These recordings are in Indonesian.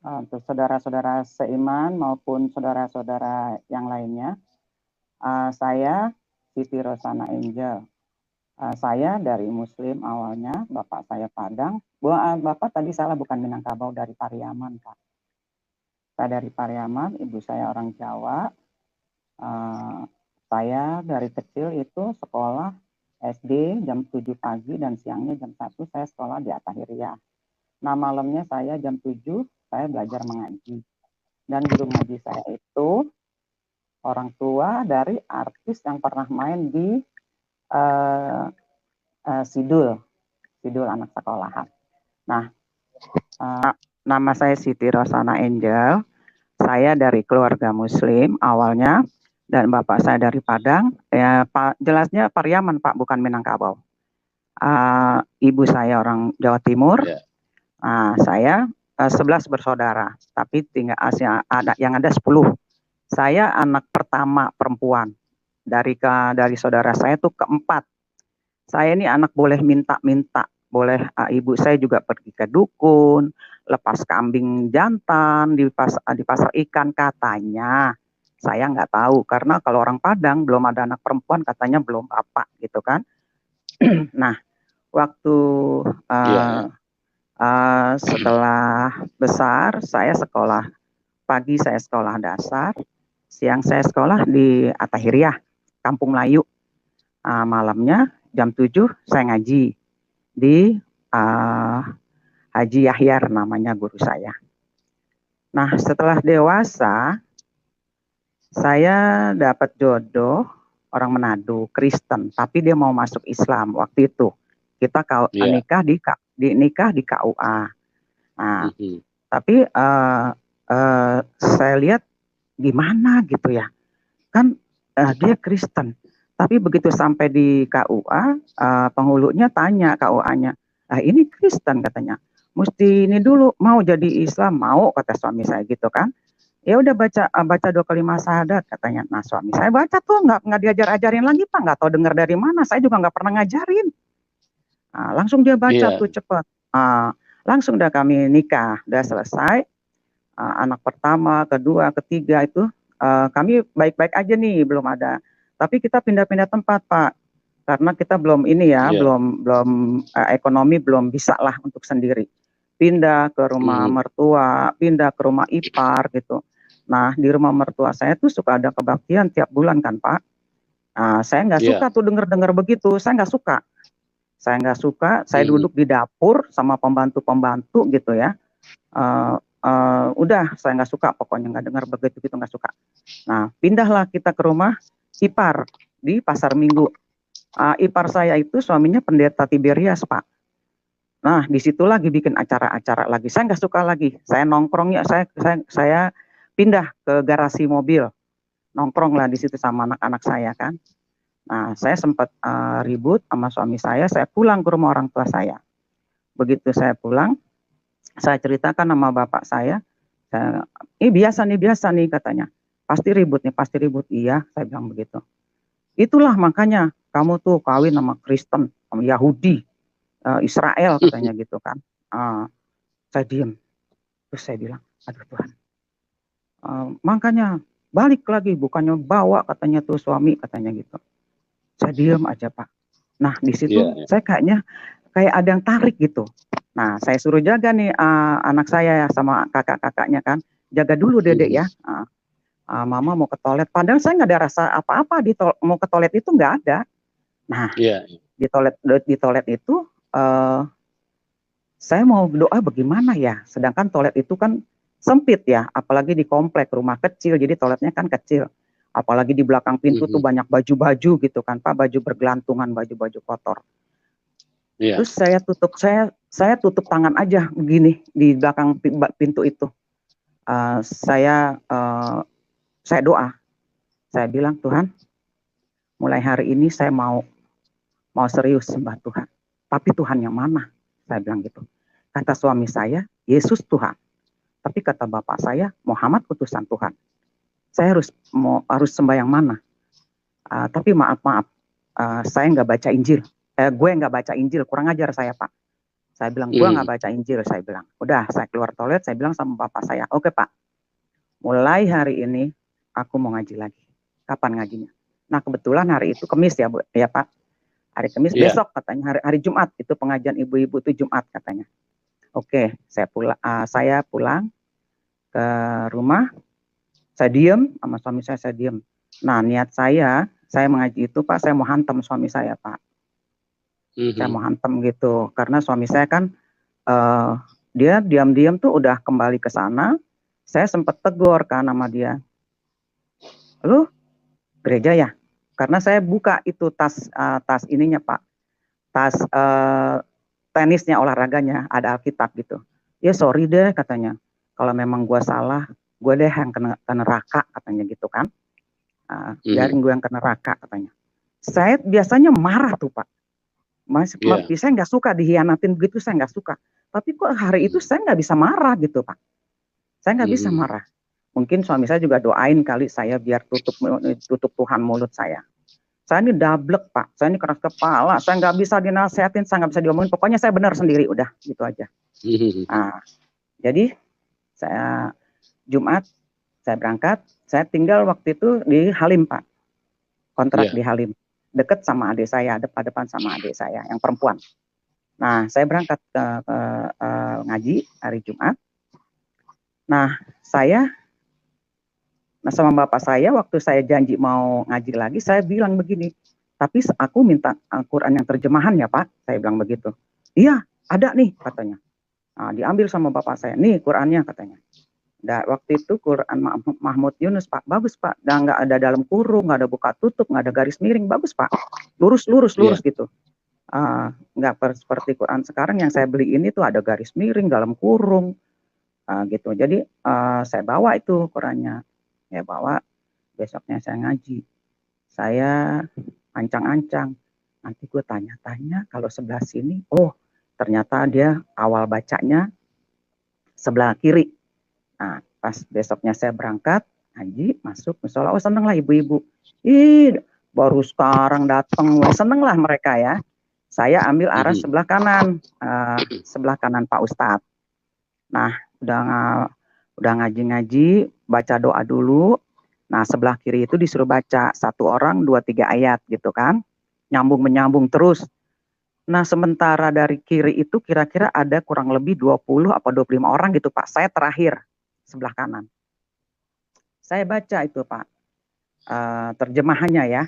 Untuk saudara-saudara seiman maupun saudara-saudara yang lainnya, saya Siti Rosana Angel. Saya dari Muslim awalnya, bapak saya Padang. Bapak tadi salah, bukan Minangkabau, dari Pariaman, Kak. Saya dari Pariaman, ibu saya orang Jawa. Saya dari kecil itu sekolah SD jam 7 pagi dan siangnya jam 1 saya sekolah di Atahiriyah. Nah, malamnya saya jam 7 saya belajar mengaji. Dan guru ngaji saya itu orang tua dari artis yang pernah main di Sidul anak sekolahan. Nah, nama saya Siti Rosana Angel. Saya dari keluarga Muslim awalnya, dan bapak saya dari Padang. Jelasnya Pariaman, Pak, bukan Minangkabau. Ibu saya orang Jawa Timur. Saya 11 bersaudara, tapi tinggal yang ada 10. Saya anak pertama perempuan. Dari saudara saya tuh keempat. Saya ini anak boleh minta-minta. Boleh, ibu saya juga pergi ke dukun, lepas kambing jantan di pasar ikan katanya. Saya nggak tahu, karena kalau orang Padang belum ada anak perempuan, katanya belum bapak gitu kan. Nah, waktu setelah besar, saya sekolah pagi, saya sekolah dasar, siang saya sekolah di Atahiriyah, Kampung Melayu. Malamnya jam 7 saya ngaji di Haji Yahyar, namanya guru saya. Nah, setelah dewasa, saya dapat jodoh orang Manado, Kristen, tapi dia mau masuk Islam waktu itu. Kita nikah di KUA. Nah, tapi saya lihat gimana gitu ya, kan dia Kristen, tapi begitu sampai di KUA, penghulunya tanya KUA-nya, ini Kristen katanya, mesti ini dulu, mau jadi Islam, mau, kata suami saya gitu kan. Ya udah baca 2 kalimat syahadat katanya. Nah, suami saya baca tuh, nggak diajar-ajarin lagi, Pak, nggak tahu dengar dari mana, saya juga nggak pernah ngajarin. Langsung dia baca tuh cepat. Langsung dah kami nikah, udah selesai. Anak pertama, kedua, ketiga itu kami baik-baik aja nih, belum ada. Tapi kita pindah-pindah tempat, Pak, karena kita belum ini ya, belum ekonomi belum bisa lah untuk sendiri. Pindah ke rumah mertua, pindah ke rumah ipar gitu. Nah, di rumah mertua saya tuh suka ada kebaktian tiap bulan kan, Pak. Saya nggak suka tuh dengar-dengar begitu, saya nggak suka. Saya duduk di dapur sama pembantu-pembantu gitu ya. Udah, saya nggak suka, pokoknya nggak dengar begitu gitu, nggak suka. Nah, pindahlah kita ke rumah ipar di Pasar Minggu. Ipar saya itu suaminya pendeta Tiberias, Pak. Nah, disitu lagi bikin acara-acara lagi. Saya nggak suka lagi. Saya nongkrongnya, saya pindah ke garasi mobil, nongkrong lah di situ sama anak-anak saya kan. Nah, saya sempat ribut sama suami saya pulang ke rumah orang tua saya. Begitu saya pulang, saya ceritakan sama bapak saya, biasa nih katanya. Pasti ribut. Iya, saya bilang begitu. Itulah makanya kamu tuh kawin sama Kristen, sama Yahudi, Israel katanya gitu kan. Saya diem. Terus saya bilang, aduh Tuhan. Makanya balik lagi, bukannya bawa katanya tuh suami katanya gitu. Saya diem aja, Pak. Nah, di situ saya kayak ada yang tarik gitu. Nah, saya suruh jaga nih anak saya sama kakak-kakaknya kan. Jaga dulu Dedek ya. Mama mau ke toilet. Padahal saya nggak ada rasa apa-apa mau ke toilet itu, nggak ada. Nah, di toilet itu saya mau doa bagaimana ya. Sedangkan toilet itu kan sempit ya, apalagi di komplek rumah kecil, jadi toiletnya kan kecil. Apalagi di belakang pintu tuh banyak baju-baju gitu kan, Pak, baju bergelantungan, baju-baju kotor. Terus saya tutup tangan aja begini di belakang pintu itu. Saya doa. Saya bilang, Tuhan, mulai hari ini saya mau serius sembah Tuhan. Tapi Tuhan yang mana? Saya bilang gitu. Kata suami saya, Yesus Tuhan. Tapi kata bapak saya, Muhammad utusan Tuhan. Saya harus sembah yang mana? Tapi maaf, saya nggak baca Injil. Gue nggak baca Injil, kurang ajar saya, Pak. Saya bilang, gua nggak baca Injil, saya bilang. Udah, saya keluar toilet, saya bilang sama bapak saya, oke Pak, mulai hari ini aku mau ngaji lagi. Kapan ngajinya? Nah kebetulan hari itu Kamis ya Bu, ya Pak. Hari Kamis, besok katanya hari Jumat, itu pengajian ibu-ibu itu Jumat katanya. Oke, saya pulang ke rumah, saya diem sama suami saya diem. Nah niat saya mengaji itu Pak, saya mau hantam suami saya Pak. Saya mau hantam gitu, karena suami saya kan dia diam-diam tuh udah kembali ke sana. Saya sempat tegur kan sama dia, lu gereja ya? Karena saya buka itu tas ininya Pak, tas tenisnya, olahraganya, ada Alkitab gitu. Ya sorry deh katanya, kalau memang gue salah, gue deh yang kena neraka katanya gitu kan. Biarin gue yang kena neraka katanya. Saya biasanya marah tuh Pak. Saya nggak suka dihianatin begitu, saya nggak suka. Tapi kok hari itu saya nggak bisa marah gitu Pak. Saya nggak bisa marah. Mungkin suami saya juga doain kali saya biar tutup Tuhan mulut saya. Saya ini dablek Pak, saya ini keras kepala, saya nggak bisa dinasehatin, saya nggak bisa diomongin, pokoknya saya benar sendiri, udah gitu aja. Nah, jadi saya Jumat, saya berangkat, saya tinggal waktu itu di Halim Pak, kontrak di Halim, deket sama adik saya, depan-depan sama adik saya, yang perempuan. Nah, saya berangkat ke ngaji hari Jumat. Nah, sama bapak saya, waktu saya janji mau ngaji lagi, saya bilang begini, tapi aku minta Al-Quran yang terjemahan ya Pak, saya bilang begitu. Iya, ada nih katanya. Nah, diambil sama bapak saya, nih Qurannya katanya. Dan waktu itu Quran Mahmud Yunus Pak, bagus Pak, dan nggak ada dalam kurung, nggak ada buka tutup, nggak ada garis miring, bagus Pak, lurus gitu. Nggak seperti Quran sekarang yang saya beli ini tuh ada garis miring, dalam kurung, gitu. Jadi saya bawa itu Qurannya. Ya bawa, besoknya saya ngaji, saya ancang-ancang, nanti gue tanya-tanya kalau sebelah sini, oh ternyata dia awal bacanya sebelah kiri. Nah pas besoknya saya berangkat ngaji, masuk musola, oh seneng lah ibu-ibu, baru sekarang datang, seneng lah mereka ya. Saya ambil arah sebelah kanan Pak Ustadz. Nah udah ngaji-ngaji, baca doa dulu. Nah sebelah kiri itu disuruh baca 1 orang 2-3 ayat gitu kan, menyambung terus. Nah sementara dari kiri itu kira-kira ada kurang lebih 20 atau 25 orang gitu Pak, saya terakhir sebelah kanan. Saya baca itu Pak, terjemahannya ya,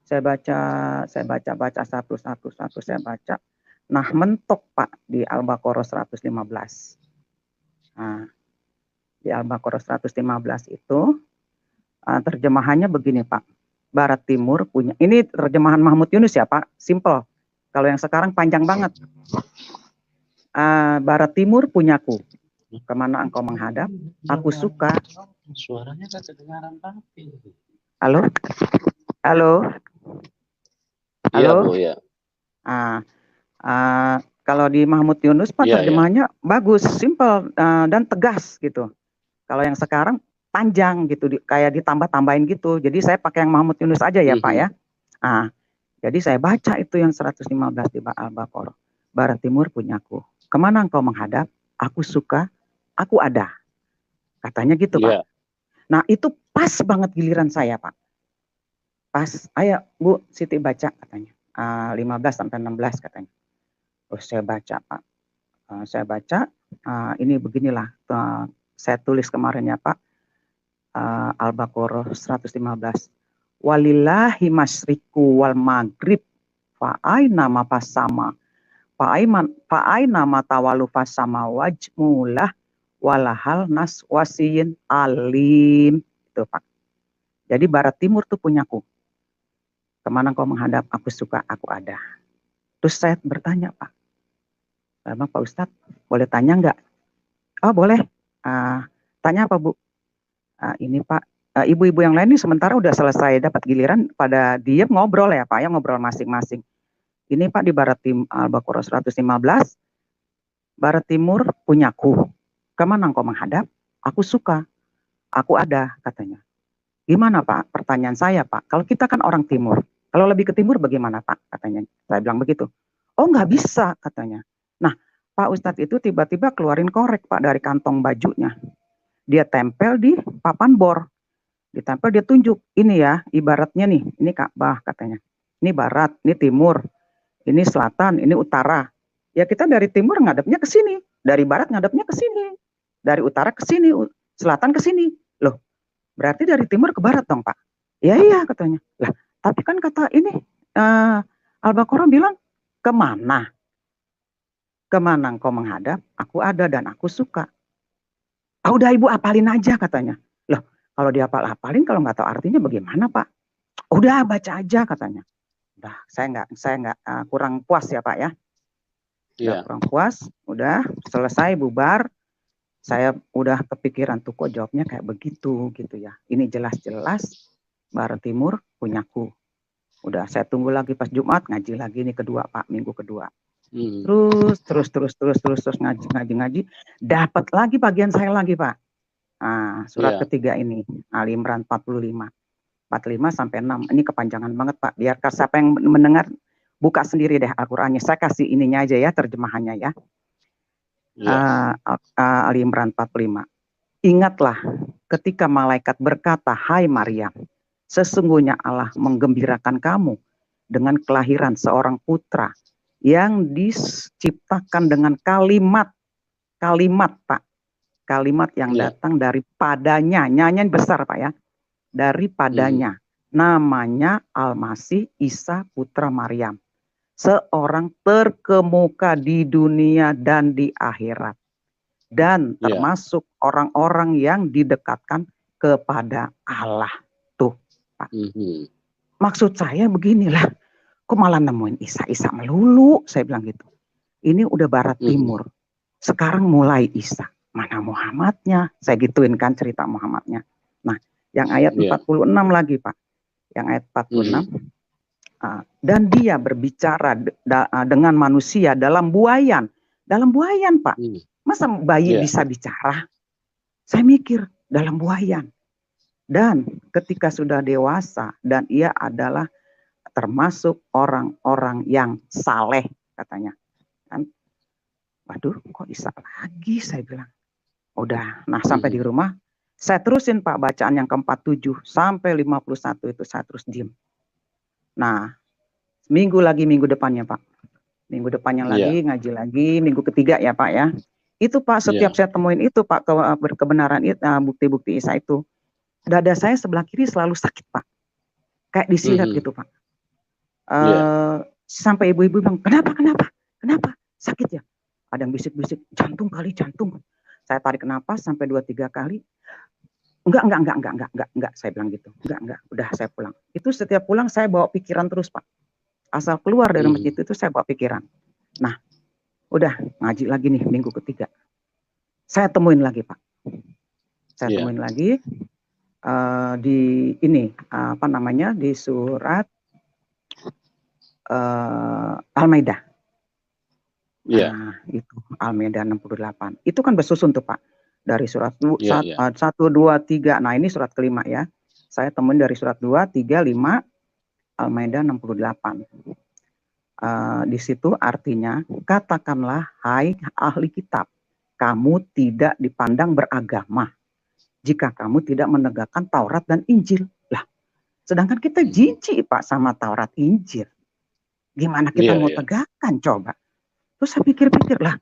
saya baca satu saya baca. Nah mentok Pak di Al-Baqarah 115. Nah di Al-Baqarah 115 itu terjemahannya begini Pak, Barat Timur punya, ini terjemahan Mahmud Yunus ya Pak, simple. Kalau yang sekarang panjang banget. Barat Timur punyaku, kemana engkau menghadap, aku suka. Suaranya tak kedengaran tapi. Halo? Iya Bu ya. Kalau di Mahmud Yunus Pak terjemahannya bagus, simple dan tegas gitu. Kalau yang sekarang panjang gitu, kayak ditambah-tambahin gitu. Jadi saya pakai yang Mahmud Yunus aja ya Pak ya. Jadi saya baca itu yang 115 di Al-Baqarah. Barat Timur punyaku, kemana engkau menghadap, aku suka, aku ada. Katanya gitu Pak. Nah itu pas banget giliran saya Pak. Pas, ayo Bu Siti baca katanya. 15-16 katanya. Terus saya baca Pak. Saya baca, ini beginilah, saya tulis kemarin ya Pak. Al-Baqarah 115. Walillahi masyriku wal maghrib fa'aina ma fasama fa'aina ma tawalu fasama wajmulah walahal nas wasiyin alim. Itu Pak. Jadi barat timur tuh punyaku. Kemana kau menghadap, aku suka, aku ada. Terus saya bertanya Pak, Pak Ustadz boleh tanya nggak? Oh boleh. Tanya apa Bu? Ini Pak, ibu-ibu yang lain ini sementara udah selesai dapat giliran pada diem ngobrol ya Pak, ya ngobrol masing-masing. Ini Pak di Barat Al-Baqarah 115, Barat Timur punyaku. Kemana engkau menghadap? Aku suka, aku ada katanya. Gimana Pak? Pertanyaan saya Pak, kalau kita kan orang timur, kalau lebih ke timur bagaimana Pak? Katanya, saya bilang begitu. Oh nggak bisa katanya. Nah Pak Ustadz itu tiba-tiba keluarin korek Pak dari kantong bajunya. Dia tempel di papan bor. Ditempel, dia tunjuk. Ini ya, ibaratnya nih, ini Ka'bah katanya. Ini barat, ini timur, ini selatan, ini utara. Ya kita dari timur ngadepnya ke sini, dari barat ngadepnya ke sini, dari utara ke sini, selatan ke sini. Loh, berarti dari timur ke barat dong Pak? Ya iya katanya. Lah, tapi kan kata ini Al-Baqarah bilang kemana? Kemana engkau menghadap? Aku ada dan aku suka. Ah, udah ibu apalin aja katanya. Loh, kalau dihafal-hafalin kalau nggak tahu artinya bagaimana Pak? Udah baca aja katanya. Udah, saya nggak kurang puas ya Pak ya. Udah kurang puas, udah selesai bubar. Saya udah kepikiran tuh kok jawabnya kayak begitu gitu ya. Ini jelas-jelas Barat Timur punyaku. Udah saya tunggu lagi pas Jumat ngaji lagi nih kedua Pak, minggu kedua. Terus ngaji. Dapat lagi bagian saya lagi Pak. Nah, surat ketiga ini Ali Imran 45 sampai 6. Ini kepanjangan banget Pak. Biar siapa yang mendengar buka sendiri deh Al-Qur'annya. Saya kasih ininya aja ya, terjemahannya ya. Ali Imran 45. Ingatlah ketika malaikat berkata, "Hai Maryam, sesungguhnya Allah menggembirakan kamu dengan kelahiran seorang putra yang diciptakan dengan kalimat Pak. Kalimat yang datang daripadanya, nyanyian besar Pak ya. Daripadanya. Namanya Al-Masih Isa putra Maryam. Seorang terkemuka di dunia dan di akhirat. Dan termasuk orang-orang yang didekatkan kepada Allah. Tuh Pak. Maksud saya beginilah. Kok malah nemuin Isa melulu, saya bilang gitu. Ini udah barat timur. Sekarang mulai Isa. Mana Muhammadnya? Saya gituin kan cerita Muhammadnya. Nah, yang ayat 46 lagi Pak. Yang ayat 46. Dan dia berbicara dengan manusia dalam buayan. Dalam buayan Pak. Masa bayi bisa bicara? Saya mikir dalam buayan. Dan ketika sudah dewasa dan ia adalah termasuk orang-orang yang saleh katanya. Kan? Waduh, kok Isa lagi saya bilang. Udah, nah sampai di rumah saya terusin Pak bacaan yang ke-47 sampai 51 itu saya terus diem. Nah, minggu depannya Pak. Minggu depannya lagi ngaji lagi, minggu ketiga ya Pak ya. Itu Pak setiap saya temuin itu Pak kebenaran itu bukti-bukti Isa itu. Dada saya sebelah kiri selalu sakit Pak. Kayak disilet gitu Pak. Sampai ibu-ibu bilang, kenapa? Sakit ya? Ada yang bisik-bisik, jantung. Saya tarik napas sampai 2-3 kali. Enggak, saya bilang gitu. Enggak, udah saya pulang. Itu setiap pulang saya bawa pikiran terus Pak. Asal keluar dari masjid itu saya bawa pikiran. Nah, udah ngaji lagi nih minggu ketiga. Saya temuin lagi Pak. Saya temuin lagi di ini, di surat Al-Maidah. Nah, itu Al-Maidah 68. Itu kan bersusun tuh Pak. Dari surat 1, 2, 3. Nah, ini surat kelima ya. Saya temuin dari surat 2, 3, 5, Al-Maidah 68. Di situ artinya, katakanlah hai ahli kitab, kamu tidak dipandang beragama jika kamu tidak menegakkan Taurat dan Injil. Lah, sedangkan kita jijik Pak sama Taurat Injil. Gimana kita mau tegakkan coba? Terus saya pikir-pikir lah,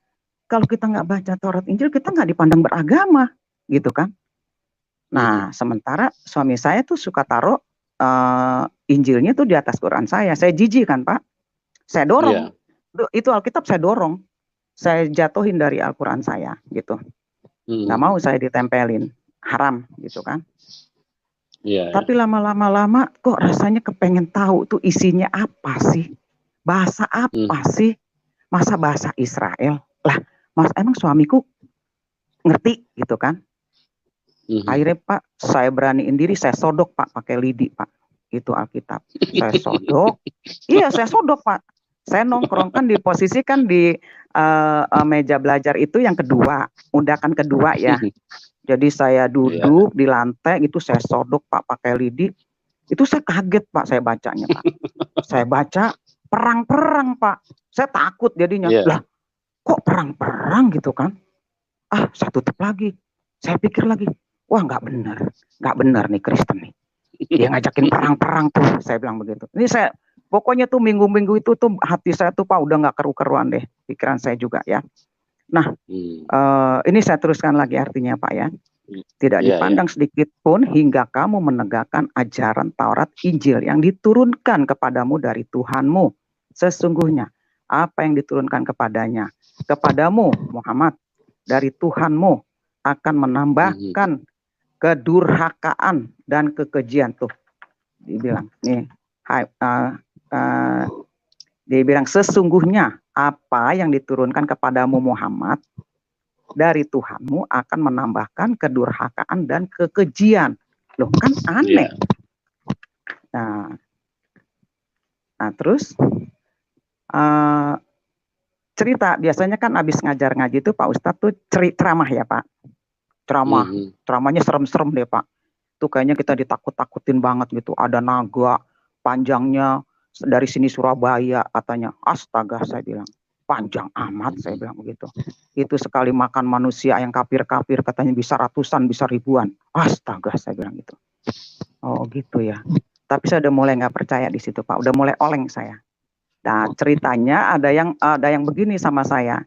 kalau kita nggak baca Taurat Injil, kita nggak dipandang beragama, gitu kan? Nah, sementara suami saya tuh suka taruh Injilnya tuh di atas Quran saya. Saya jijik kan Pak? Saya dorong. Itu Alkitab saya dorong. Saya jatuhin dari Al-Quran saya, gitu. Nggak mau saya ditempelin. Haram, gitu kan? Tapi lama-lama kok rasanya kepengen tahu tuh isinya apa sih? Bahasa apa sih? Masa bahasa Israel? Lah, Mas emang suamiku ngerti gitu kan? Akhirnya Pak, saya beraniin diri, saya sodok Pak, pakai lidi Pak. Itu Alkitab. Saya sodok. Iya, saya sodok Pak. Saya nongkrongkan di posisi kan di meja belajar itu yang kedua, undakan kedua ya. Jadi saya duduk di lantai itu saya sodok Pak pakai lidi. Itu saya kaget Pak, saya bacanya Pak. Saya baca perang-perang Pak. Saya takut jadinya. Lah, kok perang-perang gitu kan. Saya tutup lagi. Saya pikir lagi, wah nggak benar nih Kristen nih. Dia ngajakin perang-perang tuh, saya bilang begitu. Ini saya, pokoknya tuh minggu-minggu itu tuh hati saya tuh Pak udah nggak keru-keruan deh, pikiran saya juga ya. Nah, ini saya teruskan lagi artinya Pak ya. Tidak dipandang sedikit pun hingga kamu menegakkan ajaran Taurat Injil yang diturunkan kepadamu dari Tuhanmu. Sesungguhnya apa yang diturunkan kepadamu Muhammad dari Tuhanmu akan menambahkan kedurhakaan dan kekejian tuh. Dibilang nih, dibilang sesungguhnya apa yang diturunkan kepadamu Muhammad dari Tuhanmu akan menambahkan kedurhakaan dan kekejian. Loh kan aneh. Nah terus cerita, biasanya kan habis ngajar ngaji itu Pak Ustadz tuh ceramah ya Pak. Ceramahnya serem-serem deh Pak. Tuh kayaknya kita ditakut-takutin banget gitu. Ada naga panjangnya dari sini Surabaya katanya. Astaga saya bilang. Panjang amat saya bilang begitu. Itu sekali makan manusia yang kafir-kafir katanya bisa ratusan, bisa ribuan. Astaga saya bilang gitu. Oh gitu ya. Tapi saya udah mulai nggak percaya di situ Pak. Udah mulai oleng saya. Nah ceritanya ada yang begini sama saya.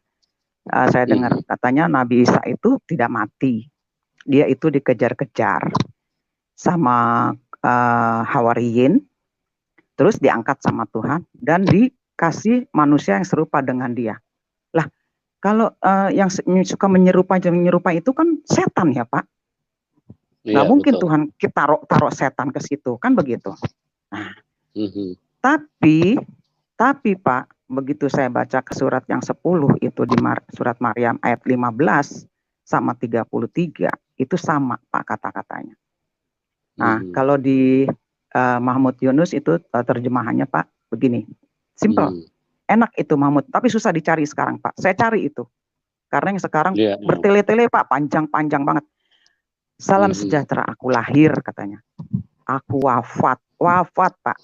Saya dengar katanya Nabi Isa itu tidak mati. Dia itu dikejar-kejar sama Hawariyin. Terus diangkat sama Tuhan dan dikasih manusia yang serupa dengan dia. Lah, kalau yang suka menyerupai itu kan setan ya Pak. Nggak mungkin betul. Tuhan kita taruh setan ke situ, kan begitu. Nah, tapi Pak, begitu saya baca ke surat yang 10 itu di surat Maryam ayat 15 sama 33, itu sama Pak kata-katanya. Nah, kalau di Mahmud Yunus itu terjemahannya Pak begini, simple, enak itu Mahmud, tapi susah dicari sekarang Pak. Saya cari itu, karena yang sekarang bertele-tele Pak, panjang-panjang banget. Salam sejahtera, aku lahir katanya, aku wafat Pak,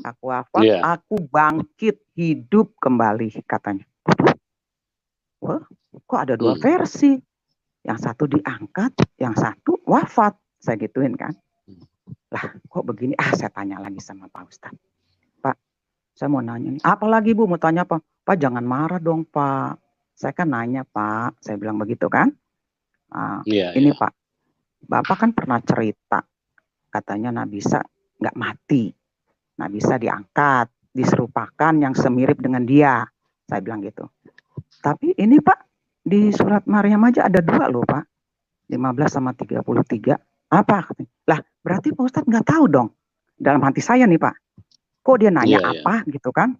aku wafat, aku bangkit hidup kembali katanya. Wah, kok ada dua versi, yang satu diangkat, yang satu wafat, saya gituin kan. Lah kok begini, saya tanya lagi sama Pak Ustadz. Pak, saya mau nanya nih, apalagi Bu mau tanya apa? Pak jangan marah dong Pak, saya kan nanya Pak, saya bilang begitu kan. Ini Pak, Bapak kan pernah cerita, katanya Nabi Isa nggak mati, Nabi Isa diangkat, diserupakan yang semirip dengan dia, saya bilang gitu. Tapi ini Pak, di surat Maryam aja ada 2 loh Pak, 15 sama 33. Apa? Lah berarti Pak Ustadz nggak tahu dong. Dalam hati saya nih Pak. Kok dia nanya apa gitu kan.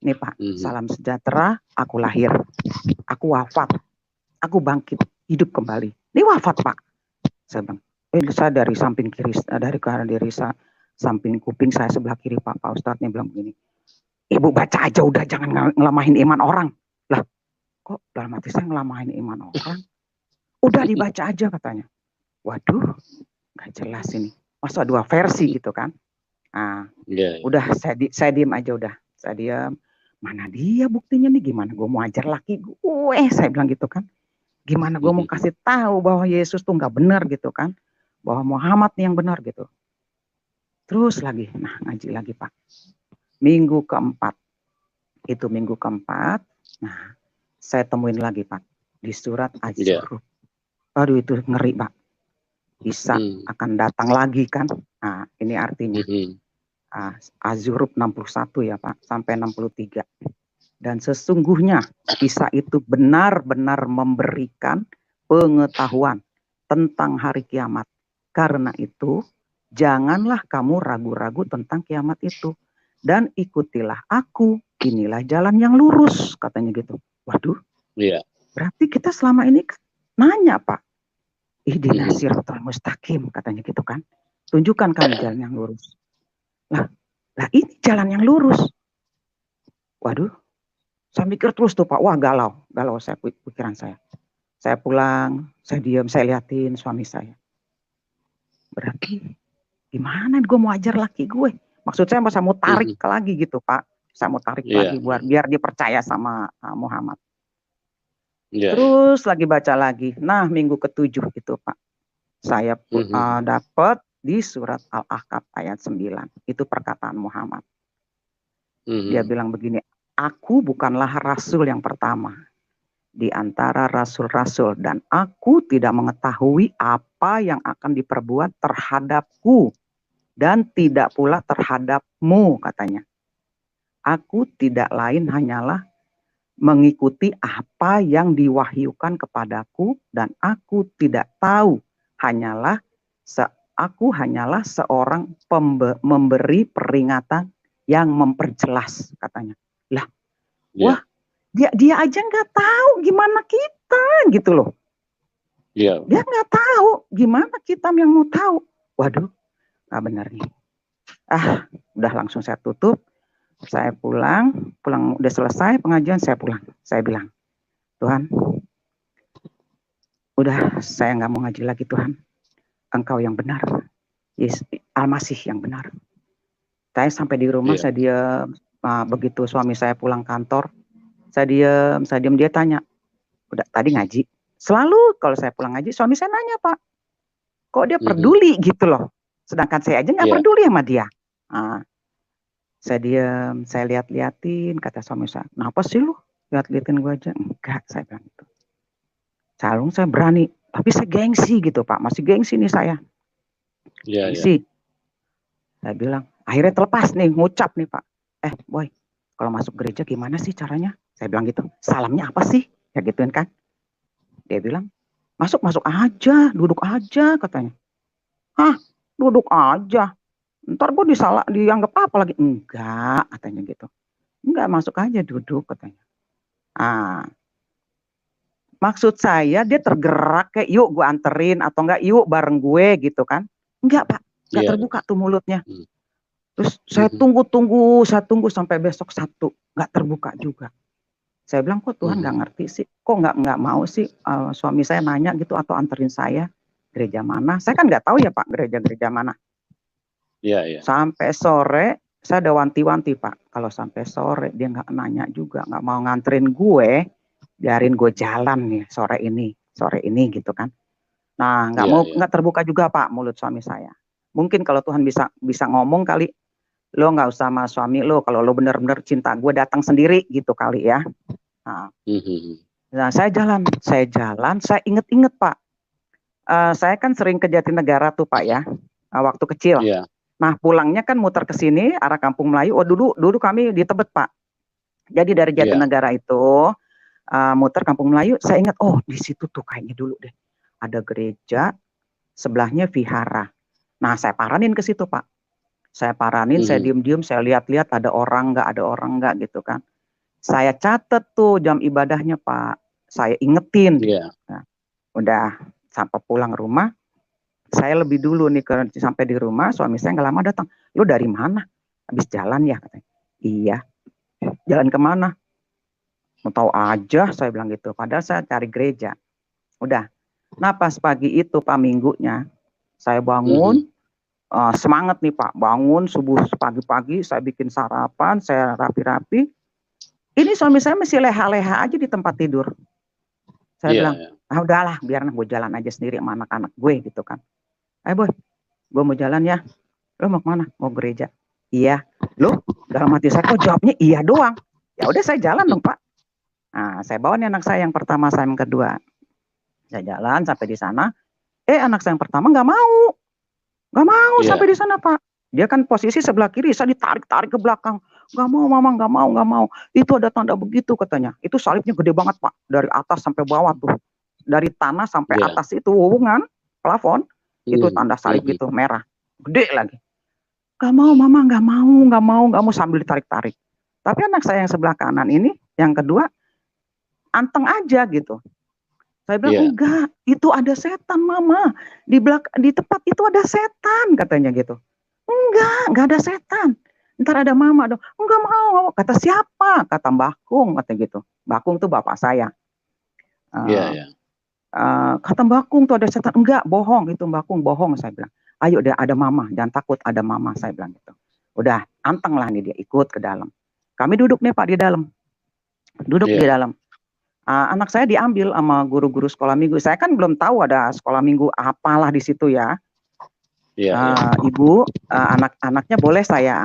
Nih Pak, salam sejahtera, aku lahir. Aku wafat. Aku bangkit, hidup kembali. Ini wafat Pak. Saya bilang, saya dari samping kiri, dari samping kuping saya sebelah kiri Pak Ustadznya bilang begini. Ibu baca aja udah, jangan ngelamahin iman orang. Lah kok dalam hati saya ngelamahin iman orang? Udah dibaca aja katanya. Waduh, nggak jelas ini. Masa 2 versi gitu kan? Nah, udah saya diem aja udah. Saya diam. Mana dia buktinya nih? Gimana gue mau ajar laki gue? Saya bilang gitu kan. Gimana gue mau kasih tahu bahwa Yesus tuh nggak benar gitu kan? Bahwa Muhammad nih yang benar gitu. Terus lagi, nah ngaji lagi Pak. Minggu keempat. Itu minggu keempat. Nah, saya temuin lagi Pak. Di surat Az-Zukhruf. Aduh itu ngeri Pak. Isa akan datang lagi kan. Nah ini artinya Az-Zukhruf 61 ya Pak sampai 63. Dan sesungguhnya Isa itu benar-benar memberikan pengetahuan tentang hari kiamat. Karena itu janganlah kamu ragu-ragu tentang kiamat itu. Dan ikutilah aku, inilah jalan yang lurus katanya gitu. Waduh, berarti kita selama ini nanya Pak, ihdinas siratal mustaqim katanya gitu kan. Tunjukkan kami jalan yang lurus. Lah ini jalan yang lurus. Waduh, saya mikir terus tuh Pak. Wah galau saya pikiran saya. Saya pulang, saya diam, saya liatin suami saya. Berarti gimana gue mau ajar laki gue? Maksud saya mau tarik lagi gitu Pak. Saya mau tarik lagi biar dia percaya sama Muhammad. Iya, iya. Terus lagi baca lagi. Nah, minggu ke-7 itu Pak, saya dapat di surat Al-Ahqaf ayat 9. Itu perkataan Muhammad. Dia bilang begini, aku bukanlah rasul yang pertama di antara rasul-rasul dan aku tidak mengetahui apa yang akan diperbuat terhadapku dan tidak pula terhadapmu, katanya. Aku tidak lain hanyalah mengikuti apa yang diwahyukan kepadaku dan aku tidak tahu, aku hanyalah seorang memberi peringatan yang memperjelas, katanya. Lah, wah, dia aja nggak tahu gimana kita, gitu loh. Dia nggak tahu gimana kita yang mau tahu. Waduh, nggak benar nih. Udah langsung saya tutup. Saya pulang udah selesai pengajian, saya pulang. Saya bilang, Tuhan, udah saya nggak mau ngaji lagi Tuhan. Engkau yang benar. Al-Masih yang benar. Saya sampai di rumah, saya diam. Begitu suami saya pulang kantor, saya diam, dia tanya, udah tadi ngaji? Selalu kalau saya pulang ngaji, suami saya nanya, Pak, kok dia peduli gitu loh. Sedangkan saya aja nggak peduli sama dia. Saya diam, saya lihat-liatin, kata suami saya, kenapa sih lu lihat-liatin gue aja? Enggak, saya bilang gitu. Calung saya berani, tapi saya gengsi gitu Pak, masih gengsi nih saya. Gengsi. Saya bilang, akhirnya terlepas nih, ngucap nih Pak. Boy, kalau masuk gereja gimana sih caranya? Saya bilang gitu, salamnya apa sih? Ya gituin kan. Dia bilang, masuk aja, duduk aja katanya. Hah, duduk aja? Ntar gue dianggap apa lagi? Enggak, katanya gitu. Enggak, masuk aja duduk katanya. Maksud saya dia tergerak kayak yuk gue anterin atau enggak yuk bareng gue gitu kan. Enggak Pak, enggak terbuka tuh mulutnya. Terus saya tunggu sampai besok Sabtu, enggak terbuka juga. Saya bilang kok Tuhan enggak ngerti sih, kok enggak mau sih suami saya nanya gitu atau anterin saya gereja mana. Saya kan enggak tahu ya Pak gereja mana. Sampai sore saya ada wanti-wanti Pak, kalau sampai sore dia enggak nanya juga, enggak mau nganterin gue, biarin gue jalan nih sore ini gitu kan. Nah nggak terbuka juga Pak mulut suami saya. Mungkin kalau Tuhan bisa ngomong kali, lo nggak usah sama suami lo, kalau lo bener-bener cinta gue datang sendiri gitu kali ya. Nah saya jalan, saya inget-inget Pak. Saya kan sering ke Jatinegara tuh Pak ya, waktu kecil. Nah pulangnya kan muter ke sini arah Kampung Melayu. Dulu kami di Tebet Pak. Jadi dari Jatinegara itu muter Kampung Melayu, saya ingat, oh di situ tuh kayaknya dulu deh ada gereja, sebelahnya vihara. Nah saya paranin ke situ Pak. Saya paranin, saya diem-diem, saya lihat-lihat ada orang nggak gitu kan. Saya catet tuh jam ibadahnya Pak. Saya ingetin. Nah, udah sampai pulang rumah, saya lebih dulu nih sampai di rumah, suami saya nggak lama datang. Lu dari mana? Habis jalan ya katanya. Iya. Jalan kemana? Mau tahu aja, saya bilang gitu. Padahal saya cari gereja. Udah. Nah pas pagi itu Pak minggunya, saya bangun, semangat nih Pak, bangun subuh pagi-pagi, saya bikin sarapan, saya rapi-rapi. Ini suami saya masih leha-leha aja di tempat tidur. Saya bilang, udahlah, biar gue jalan aja sendiri sama anak-anak gue gitu kan. Ayo boy, gue mau jalan ya. Lo mau kemana? Mau gereja. Iya. Lo dalam hati saya kok jawabnya iya doang. Ya udah saya jalan dong Pak. Nah, saya bawa nih anak saya yang pertama, saya yang kedua. Saya jalan sampai di sana. Anak saya yang pertama nggak mau sampai di sana Pak. Dia kan posisi sebelah kiri, saya ditarik-tarik ke belakang. Nggak mau mama, nggak mau. Itu ada tanda begitu katanya. Itu salibnya gede banget Pak, dari atas sampai bawah tuh. Dari tanah sampai atas itu hubungan plafon, itu tanda salib gitu merah, gede lagi. Nggak mau mama, nggak mau sambil ditarik-tarik. Tapi anak saya yang sebelah kanan ini, yang kedua, anteng aja gitu. Saya bilang enggak, itu ada setan mama. Di tempat itu ada setan katanya gitu. Enggak ada setan. Ntar ada mama dong. Enggak mau. Kata siapa? Kata Mbah Kung, kata gitu. Mbah Kung tuh bapak saya. Kata Mbah Kung tuh ada setan. Enggak, bohong itu Mbah Kung, bohong saya bilang. Ayo deh ada mama, jangan takut ada mama, saya bilang gitu. Udah, anteng lah nih dia ikut ke dalam. Kami duduk nih Pak di dalam. Di dalam. Anak saya diambil sama guru-guru sekolah minggu. Saya kan belum tahu ada sekolah minggu apalah di situ ya. Iya. Ibu, anak-anaknya boleh saya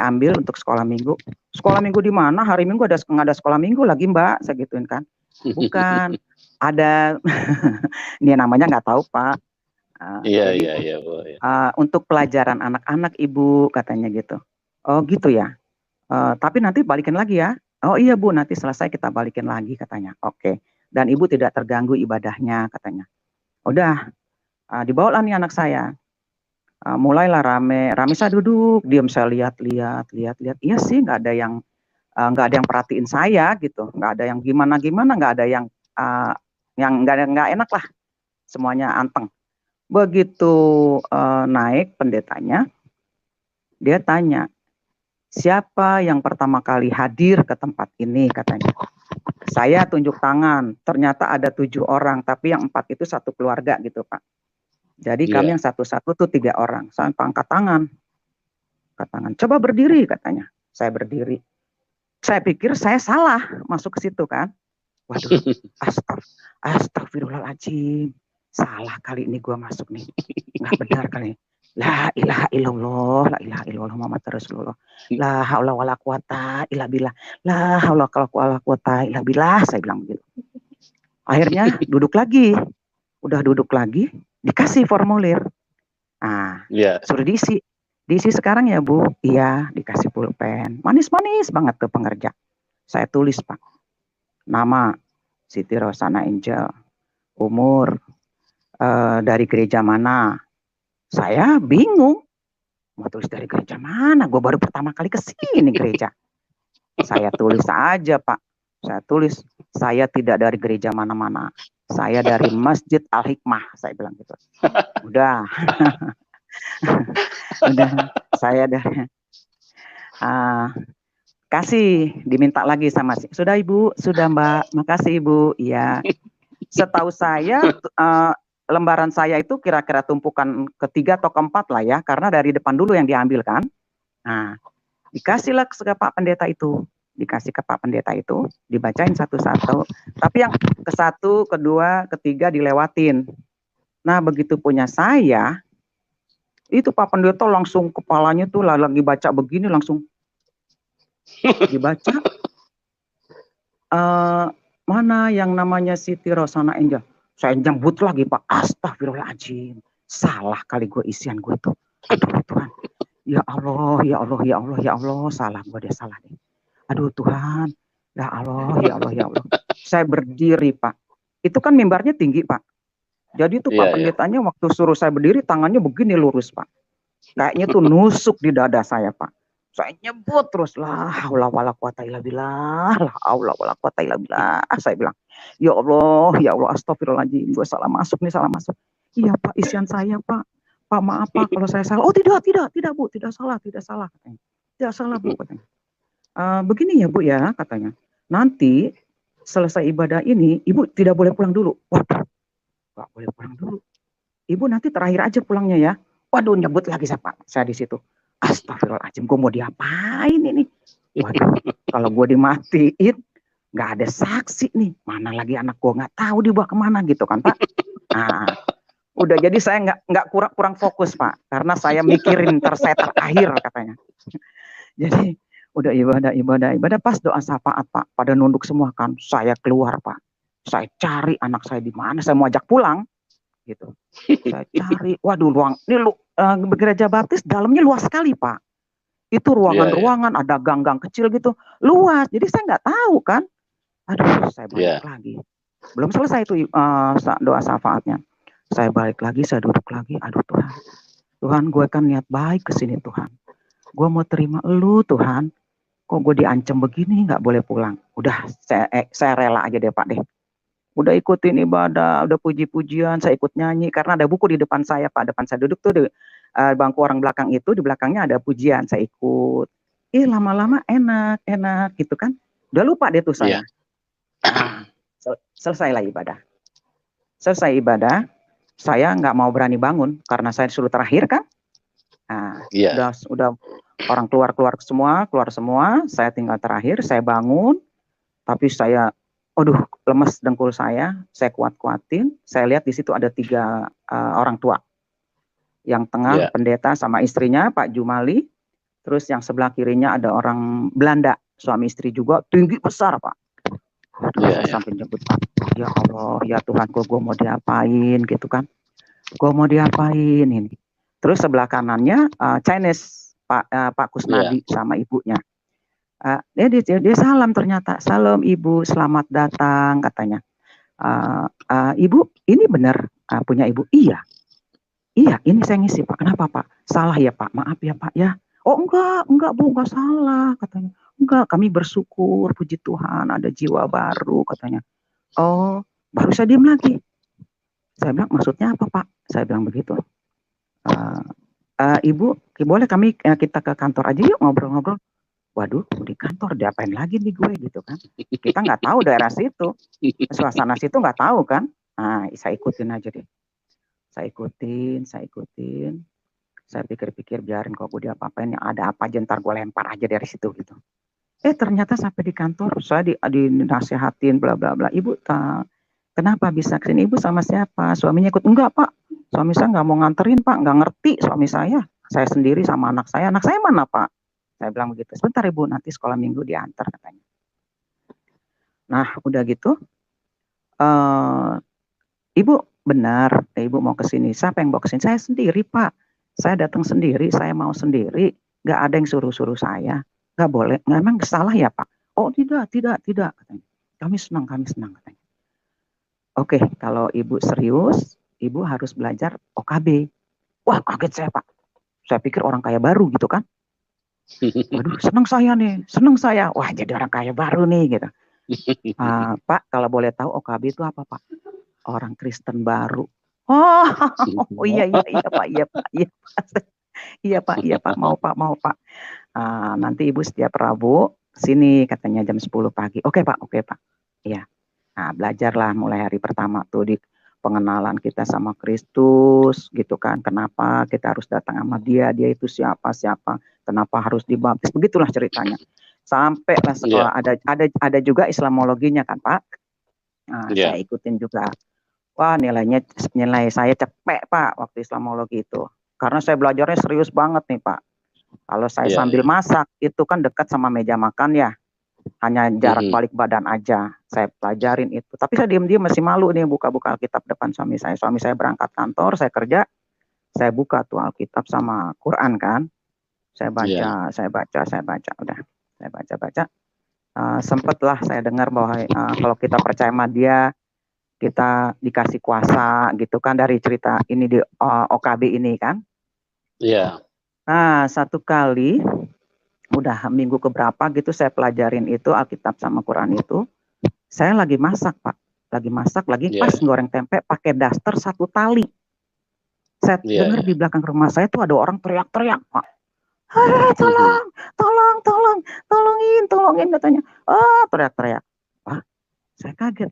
ambil untuk sekolah minggu. Sekolah minggu di mana? Hari Minggu nggak ada sekolah minggu lagi Mbak, saya gituin kan. Bukan, ada, ini namanya nggak tahu Pak. Iya. Untuk pelajaran anak-anak Ibu katanya gitu. Oh gitu ya. Tapi nanti balikin lagi ya. Oh iya Bu, nanti selesai kita balikin lagi katanya. Oke. Dan Ibu tidak terganggu ibadahnya katanya. Udah, dibawalah nih anak saya. Mulailah rame saya duduk, diam saya lihat. Iya sih, nggak ada yang perhatiin saya gitu, nggak ada yang gimana, nggak ada yang nggak enak lah, semuanya anteng. Begitu naik pendetanya, dia tanya, siapa yang pertama kali hadir ke tempat ini katanya. Saya tunjuk tangan, ternyata ada 7 orang, tapi yang 4 itu satu keluarga gitu Pak. Jadi kami yang satu-satu tuh 3 orang. Saya angkat tangan. Coba berdiri katanya. Saya berdiri. Saya pikir saya salah masuk ke situ kan. Waduh, astagfirullahaladzim. Salah kali ini gua masuk nih. Nggak benar kali. La ilaha illallah Muhammad Rasulullah. La haula wala quwata illa billah. La haula wala quwata illa billah, saya bilang begitu. Akhirnya duduk lagi. Udah duduk lagi, dikasih formulir. Suruh diisi sekarang ya Bu. Iya, dikasih pulpen. Manis-manis banget tuh pengerja. Saya tulis Pak. Nama Siti Rosana Angel. Umur dari gereja mana. Saya bingung. Mau tulis dari gereja mana? Gue baru pertama kali kesini gereja. Saya tulis aja Pak. Saya tulis, saya tidak dari gereja mana-mana. Saya dari Masjid Al-Hikmah, saya bilang gitu. Udah. Udah, saya dari kasih, diminta lagi sama sudah Ibu, sudah Mbak, makasih Ibu. Iya. Setahu saya lembaran saya itu kira-kira tumpukan ketiga atau keempat lah ya, karena dari depan dulu yang diambil kan. Nah, dikasihlah ke Pak Pendeta itu. Dikasih ke Pak Pendeta itu, dibacain satu-satu. Tapi yang ke satu, kedua, ketiga dilewatin. Nah, begitu punya saya, itu Pak Pendeta langsung kepalanya tuh lagi baca begini, langsung dibaca. Mana yang namanya Siti Rosana Angel? Saya jemput lagi Pak, astagfirullahaladzim. Salah kali gue isian gue tuh. Aduh Tuhan, ya Allah, salah gue deh, salah deh. Aduh Tuhan, ya Allah. Saya berdiri Pak. Itu kan mimbarnya tinggi Pak. Jadi tuh Pak Pendetanya waktu suruh saya berdiri, tangannya begini lurus Pak. Kayaknya tuh nusuk di dada saya Pak. Saya nyebut terus, la haula wala quwata illa billah, la haula wala quwata illa billah. Saya bilang, ya Allah, astagfirullahaladzim, gue salah masuk. Iya Pak, isian saya Pak. Pak maaf Pak kalau saya salah. Oh tidak Bu, tidak salah. Tidak salah Bu katanya. Begini ya Bu ya katanya, nanti selesai ibadah ini Ibu tidak boleh pulang dulu. Waduh, nggak boleh pulang dulu. Ibu nanti terakhir aja pulangnya ya. Waduh, nyebut lagi saya di situ. Astagfirullahaladzim, gue mau diapain ini? Waduh, kalau gue dimatiin, nggak ada saksi nih. Mana lagi anak gue nggak tahu dibawa kemana gitu kan Pak. Nah, udah jadi saya nggak kurang fokus Pak, karena saya mikirin saya terakhir katanya. Jadi udah ibadah pas doa syafaat Pak, pada nunduk semua kan, saya keluar Pak, saya cari anak saya di mana, saya mau ajak pulang gitu, saya cari, waduh ini gereja baptis dalamnya luas sekali Pak, itu ruangan-ruangan ada gang-gang kecil gitu, luas, jadi saya nggak tahu kan, aduh saya balik lagi, belum selesai itu doa syafaatnya, saya balik lagi, saya duduk lagi, aduh Tuhan gue kan niat baik kesini Tuhan, gue mau terima Lu Tuhan, kok gue diancam begini nggak boleh pulang. Udah saya rela aja deh Pak deh. Udah ikutin ibadah, udah puji-pujian, saya ikut nyanyi karena ada buku di depan saya Pak. Depan saya duduk tuh di bangku orang belakang itu, di belakangnya ada pujian, saya ikut. Lama-lama enak gitu kan. Udah lupa deh tuh saya. Nah, selesailah ibadah. Selesai ibadah, saya nggak mau berani bangun karena saya disuruh terakhir kan. Nah, udah orang keluar semua, saya tinggal terakhir, saya bangun, tapi saya, Waduh, lemes dengkul saya kuat-kuatin. Saya lihat di situ ada 3 orang tua. Yang tengah pendeta sama istrinya, Pak Jumali. Terus yang sebelah kirinya ada orang Belanda, suami istri juga, tinggi besar, Pak. Saya sampai nyebut, ya Allah, ya Tuhan, gue mau diapain gitu kan. Gue mau diapain ini. Terus sebelah kanannya Chinese, Pak Kusnadi sama ibunya. Dia salam ternyata, salam ibu, selamat datang katanya. Ibu, ini benar punya ibu? Iya, ini saya ngisi Pak. Kenapa Pak? Salah ya Pak, maaf ya Pak ya. Oh enggak Bu, enggak salah katanya. Enggak, kami bersyukur, puji Tuhan ada jiwa baru katanya. Oh, baru saya diam lagi. Saya bilang maksudnya apa Pak? Saya bilang begitu. Ibu, boleh kita ke kantor aja yuk ngobrol-ngobrol. Waduh, di kantor diapain lagi nih gue gitu kan. Kita nggak tahu daerah situ. Suasana situ nggak tahu kan. Nah, saya ikutin aja deh. Saya ikutin. Saya pikir-pikir biarin kok gue diapa-apain. Ada apa aja ntar gue lempar aja dari situ gitu. Ternyata sampai di kantor saya dinasihatin bla bla bla. Ibu, kenapa bisa kesini? Ibu sama siapa? Suaminya ikut? Enggak Pak. Suami saya nggak mau nganterin Pak. Nggak ngerti suami saya. Saya sendiri sama anak saya. Anak saya mana Pak? Saya bilang begitu, sebentar Ibu, nanti sekolah minggu diantar katanya. Nah, udah gitu, Ibu benar, Ibu mau ke sini. Siapa yang bawa ke sini? Saya sendiri Pak. Saya datang sendiri, saya mau sendiri. Nggak ada yang suruh-suruh saya. Nggak boleh, nggak emang salah ya Pak? Oh tidak katanya. Kami senang katanya. Oke, kalau Ibu serius, Ibu harus belajar OKB. Wah, kaget saya Pak. Saya pikir orang kaya baru gitu kan. Waduh, senang saya. Wah, jadi orang kaya baru nih gitu. Pak, kalau boleh tahu OKB itu apa Pak? Orang Kristen baru. Oh iya Pak, iya Pak, mau Pak. Nanti Ibu setiap Rabu sini katanya jam 10 pagi. Oke Pak. Iya. Nah, belajarlah mulai hari pertama tuh di pengenalan kita sama Kristus gitu kan. Kenapa kita harus datang sama dia itu siapa, kenapa harus dibaptis, begitulah ceritanya. Sampailah sekolah ada juga Islamologinya kan Pak. Saya ikutin juga. Wah, nilai saya cepet Pak waktu Islamologi itu. Karena saya belajarnya serius banget nih Pak. Kalau saya sambil masak itu kan dekat sama meja makan ya. Hanya jarak balik badan aja. Saya pelajarin itu. Tapi saya diam-diam masih malu nih buka-buka Alkitab depan suami saya. Suami saya berangkat kantor, saya kerja. Saya buka tuh Alkitab sama Quran kan. Saya baca. Udah, saya baca. Sempatlah saya dengar bahwa kalau kita percaya sama dia, kita dikasih kuasa gitu kan dari cerita ini di OKB ini kan. Iya. Nah, satu kali udah minggu keberapa gitu saya pelajarin itu Alkitab sama Quran itu. Saya lagi masak Pak. Lagi pas goreng tempe pakai daster 1 tali. Saya dengar di belakang rumah saya tuh ada orang teriak-teriak Pak. Tolongin katanya. Teriak-teriak. Pak, saya kaget.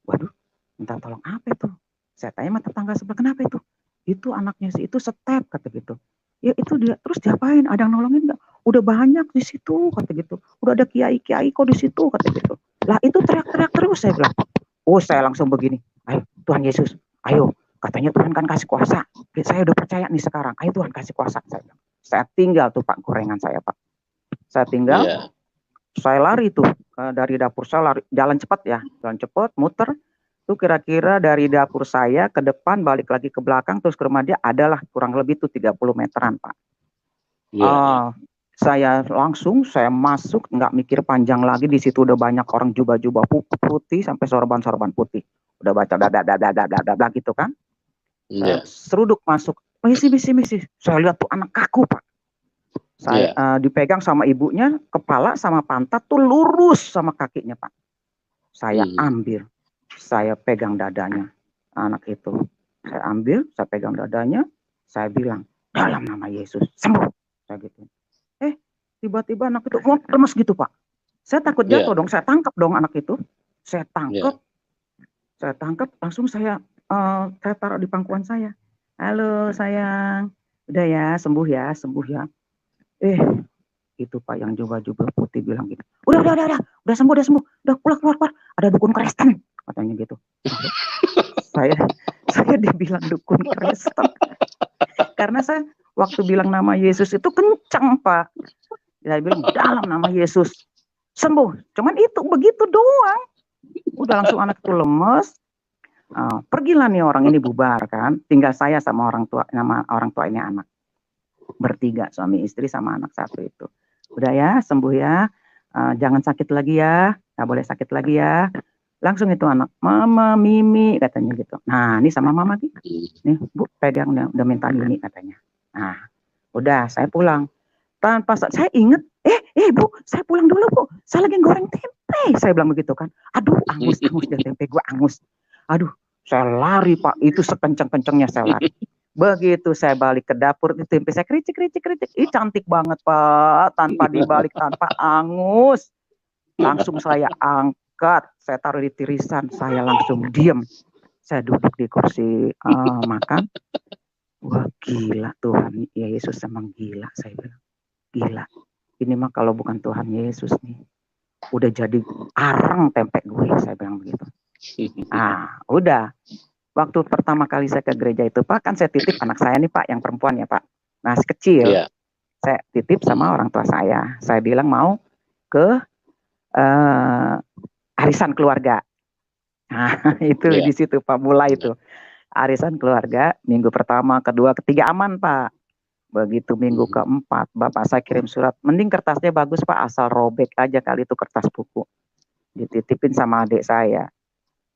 Waduh, minta tolong apa itu? Saya tanya sama tetangga sebelah, kenapa itu? Itu anaknya sih, itu step kata gitu. Ya itu dia, terus diapain? Ada yang nolongin nggak? Udah banyak di situ kata gitu. Udah ada kiai-kiai kok di situ kata gitu. Lah itu teriak-teriak terus saya bilang. Oh saya langsung begini. Ayo Tuhan Yesus, ayo. Katanya Tuhan kan kasih kuasa. Saya udah percaya nih sekarang. Ayo Tuhan kasih kuasa. Saya tinggal tuh Pak gorengan saya Pak. Saya tinggal. Saya lari tuh dari dapur saya lari jalan cepat muter. Itu kira-kira dari dapur saya ke depan balik lagi ke belakang terus ke rumah dia adalah kurang lebih tuh 30 meteran Pak. Saya masuk nggak mikir panjang lagi, di situ udah banyak orang jubah-jubah putih sampai sorban-sorban putih. Udah baca dada gitu kan. Saya seruduk masuk. Misi. Saya lihat tuh anak kaku Pak. Saya dipegang sama ibunya, kepala sama pantat tuh lurus sama kakinya Pak. Saya ambil. Saya pegang dadanya anak itu. Saya ambil, saya pegang dadanya, saya bilang, dalam nama Yesus, sembuh. Saya gitu. Tiba-tiba anak itu lemes gitu Pak. Saya takut jatuh dong, saya tangkap dong anak itu. Saya tangkap, langsung saya taruh di pangkuan saya. Halo sayang, udah ya, sembuh ya. Itu Pak yang jubah-jubah putih bilang gitu, udah sembuh, udah keluar, ada dukun Kristen katanya gitu. Saya dibilang dukun Kristen karena saya waktu bilang nama Yesus itu kencang Pak. Saya bilang dalam nama Yesus sembuh. Cuman itu begitu doang. Udah langsung anak itu lemes. Pergilah nih orang ini bubar kan. Tinggal saya sama orang tua, nama orang tua ini anak. Bertiga, suami istri sama anak satu itu. Udah ya, sembuh ya. Jangan sakit lagi ya. Nggak boleh sakit lagi ya. Langsung itu anak, Mama, Mimi, katanya gitu. Nah, ini sama Mama nih. Nih, Bu, pegang udah minta ini katanya. Nah, udah saya pulang. Tanpa saya inget, Bu, saya pulang dulu Bu. Saya lagi goreng tempe. Saya bilang begitu kan. Aduh, angus deh tempe gue angus. Aduh, saya lari Pak. Itu sekencang-kencangnya saya lari. Begitu saya balik ke dapur, itu tempe saya kericik. Ih, cantik banget Pak. Tanpa dibalik, tanpa angus. Langsung saya angkat. Saya taruh di tirisan. Saya langsung diem. Saya duduk di kursi makan. Wah, gila Tuhan. Ya Yesus emang gila, saya bilang. Gila. Ini mah kalau bukan Tuhan Yesus nih, udah jadi arang tempe gue, saya bilang begitu. Udah. Waktu pertama kali saya ke gereja itu Pak, kan saya titip anak saya nih Pak, yang perempuan ya Pak. Nah, kecil. Yeah. Saya titip sama orang tua saya. Saya bilang mau ke arisan keluarga. Nah, itu di situ Pak, mulai itu. Arisan keluarga, minggu pertama, kedua, ketiga aman Pak. Begitu minggu keempat, Bapak saya kirim surat. Mending kertasnya bagus Pak, asal robek aja kali itu kertas buku. Dititipin sama adik saya.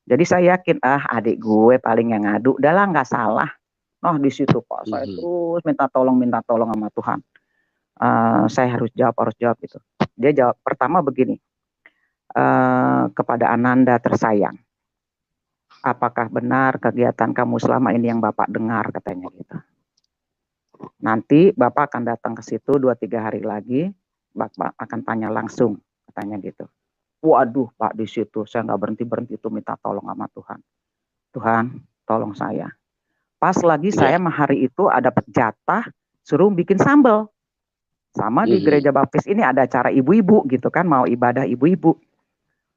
Jadi saya yakin, adik gue paling yang ngadu. Udah lah, nggak salah. Di situ Pak, saya terus minta tolong sama Tuhan. Saya harus jawab gitu. Dia jawab pertama begini, kepada Ananda tersayang, apakah benar kegiatan kamu selama ini yang Bapak dengar, katanya gitu. Nanti Bapak akan datang ke situ 2-3 hari lagi, Bapak akan tanya langsung, katanya gitu. Waduh Pak, di situ saya nggak berhenti tuh minta tolong sama Tuhan. Tuhan, tolong saya. Pas lagi saya hari itu ada jatah suruh bikin sambal. Sama di gereja baptis ini ada acara ibu-ibu gitu kan, mau ibadah ibu-ibu.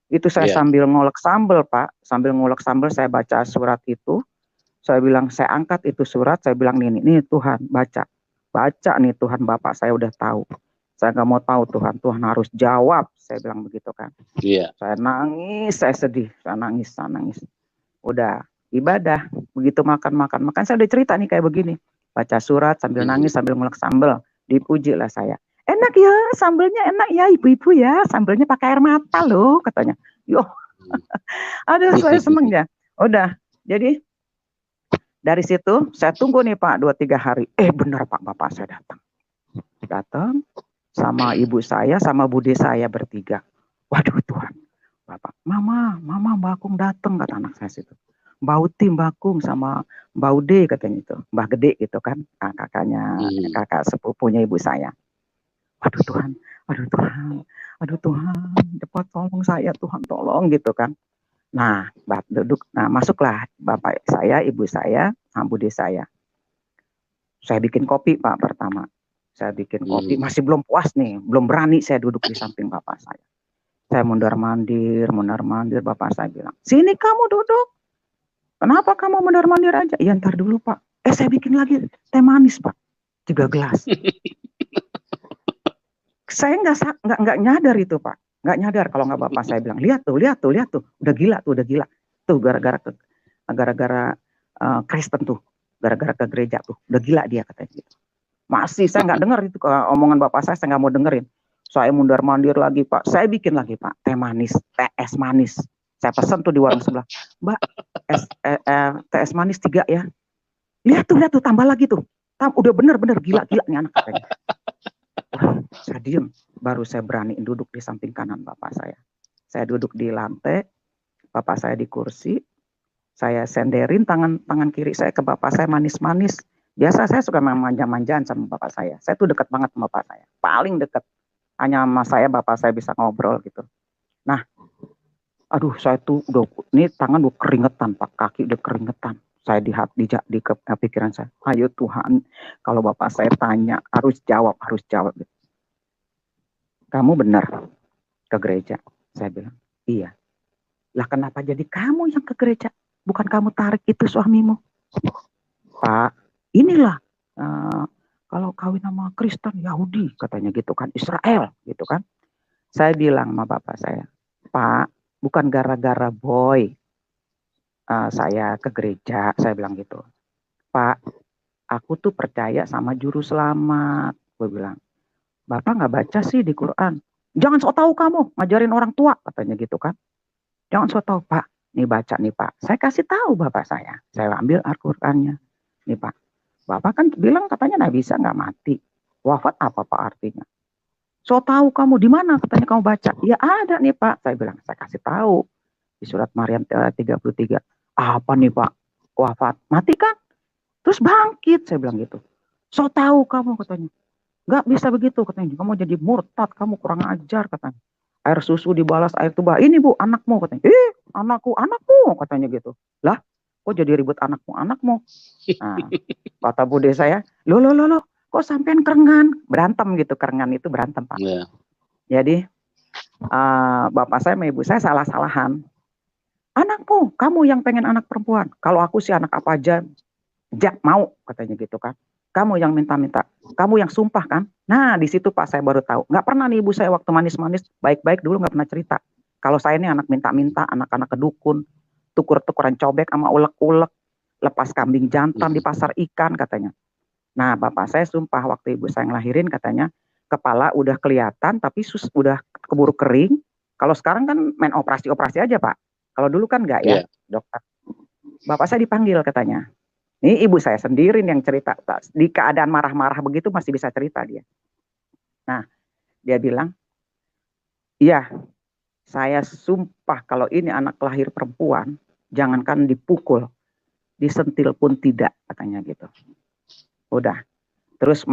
Itu saya sambil ngolek sambal Pak, sambil ngolek sambal saya baca surat itu. Saya bilang, saya angkat itu surat, saya bilang nih Tuhan, baca nih Tuhan, Bapak saya udah tahu. Saya nggak mau tahu Tuhan harus jawab, saya bilang begitu kan. Saya nangis, saya sedih, saya nangis. Udah ibadah, begitu makan, saya udah cerita nih kayak begini. Baca surat sambil nangis, sambil ngulek sambal, dipuji lah saya. Enak ya, sambalnya enak ya ibu-ibu ya, sambalnya pakai air mata loh, katanya. Yo, aduh saya seneng ya. Udah, jadi dari situ saya tunggu nih Pak 2-3 hari. Benar Pak, Bapak saya datang sama ibu saya sama bude saya bertiga. Waduh Tuhan, Bapak, Mama Mbak Akung datang, kata anak saya situ. Mbak Uti, Mbak Akung sama Mbak Ude katanya itu, Mbak Gede gitu kan, kakak sepupunya ibu saya. Waduh Tuhan, cepat tolong saya Tuhan, tolong gitu kan. Nah, masuklah bapak saya, ibu saya, sama bude saya. Saya bikin kopi Pak pertama. Saya bikin kopi, masih belum puas nih, belum berani saya duduk di samping bapak saya. Saya mundar-mandir, bapak saya bilang, sini kamu duduk. Kenapa kamu mundar-mandir aja? Ya ntar dulu Pak. Saya bikin lagi teh manis Pak, 3 gelas. Saya nggak nyadar itu Pak. Nggak nyadar kalau nggak bapak saya bilang, lihat tuh, udah gila tuh gara-gara Kristen tuh, gara-gara ke gereja tuh, udah gila dia katanya gitu. Masih saya nggak dengar itu omongan bapak saya nggak mau dengerin. Saya mundar-mandir lagi Pak, saya bikin lagi Pak teh es manis. Saya pesan tuh di warung sebelah, Mbak teh es manis 3 ya. Lihat tuh tambah lagi tuh, udah bener gila nih anak katanya. Saya diem, baru saya berani duduk di samping kanan bapak saya. Saya duduk di lantai, bapak saya di kursi, saya senderin tangan kiri saya ke bapak saya manis-manis. Biasa saya suka manja-manjaan sama bapak saya. Saya tuh dekat banget sama bapak saya, paling dekat. Hanya sama saya, bapak saya bisa ngobrol gitu. Nah, aduh saya tuh udah, ini tangan udah keringetan Pak, kaki udah keringetan. Saya di pikiran saya, ayo Tuhan, kalau bapak saya tanya harus jawab gitu. kamu benar ke gereja. Saya bilang, iya. Lah kenapa jadi kamu yang ke gereja? Bukan kamu tarik itu suamimu. Pak, inilah kalau kawin sama Kristen, Yahudi, katanya gitu kan, Israel, gitu kan. Saya bilang sama bapak saya, Pak, bukan gara-gara boy saya ke gereja, saya bilang gitu. Pak, aku tuh percaya sama juru selamat. Gue bilang, Bapak nggak baca sih di Quran. Jangan sok tahu kamu, ngajarin orang tua, katanya gitu kan. Jangan sok tahu, Pak. Nih baca nih Pak. Saya kasih tahu Bapak saya. Saya ambil Al-Qur'annya. Nih Pak. Bapak kan bilang katanya nggak bisa, nggak mati. Wafat apa Pak artinya? So tahu kamu di mana katanya kamu baca? Ya ada nih Pak. Saya bilang, saya kasih tahu di surat Maryam 33. Apa nih Pak? Wafat. Mati kan? Terus bangkit, saya bilang gitu. So tahu kamu katanya. Nggak bisa begitu katanya. Kamu jadi murtad, kamu kurang ajar katanya. Air susu dibalas air tuba. Ini Bu, anakmu katanya. Anakku katanya gitu. Lah, kok jadi ribut anakmu? Nah, kata bude saya, loh, kok sampean kerengan? Berantem gitu, kerengan itu berantem Pak. Yeah. Jadi, bapak saya sama ibu saya salah-salahan. Anakmu, kamu yang pengen anak perempuan. Kalau aku sih anak apa aja, mau katanya gitu kan. Kamu yang minta-minta, kamu yang sumpah kan. Nah di situ Pak saya baru tahu. Nggak pernah nih ibu saya waktu manis-manis, baik-baik dulu nggak pernah cerita. Kalau saya ini anak minta-minta, anak-anak kedukun, tukur-tukuran cobek sama ulek-ulek, lepas kambing jantan di pasar ikan katanya. Nah bapak saya sumpah waktu ibu saya ngelahirin katanya, kepala udah kelihatan tapi udah keburu kering. Kalau sekarang kan main operasi-operasi aja Pak. Kalau dulu kan nggak ya, dokter. Bapak saya dipanggil katanya. Ini ibu saya sendiri yang cerita. Di keadaan marah-marah begitu masih bisa cerita dia. Nah, dia bilang, iya, saya sumpah kalau ini anak lahir perempuan, jangankan dipukul, disentil pun tidak, katanya gitu. Udah. Terus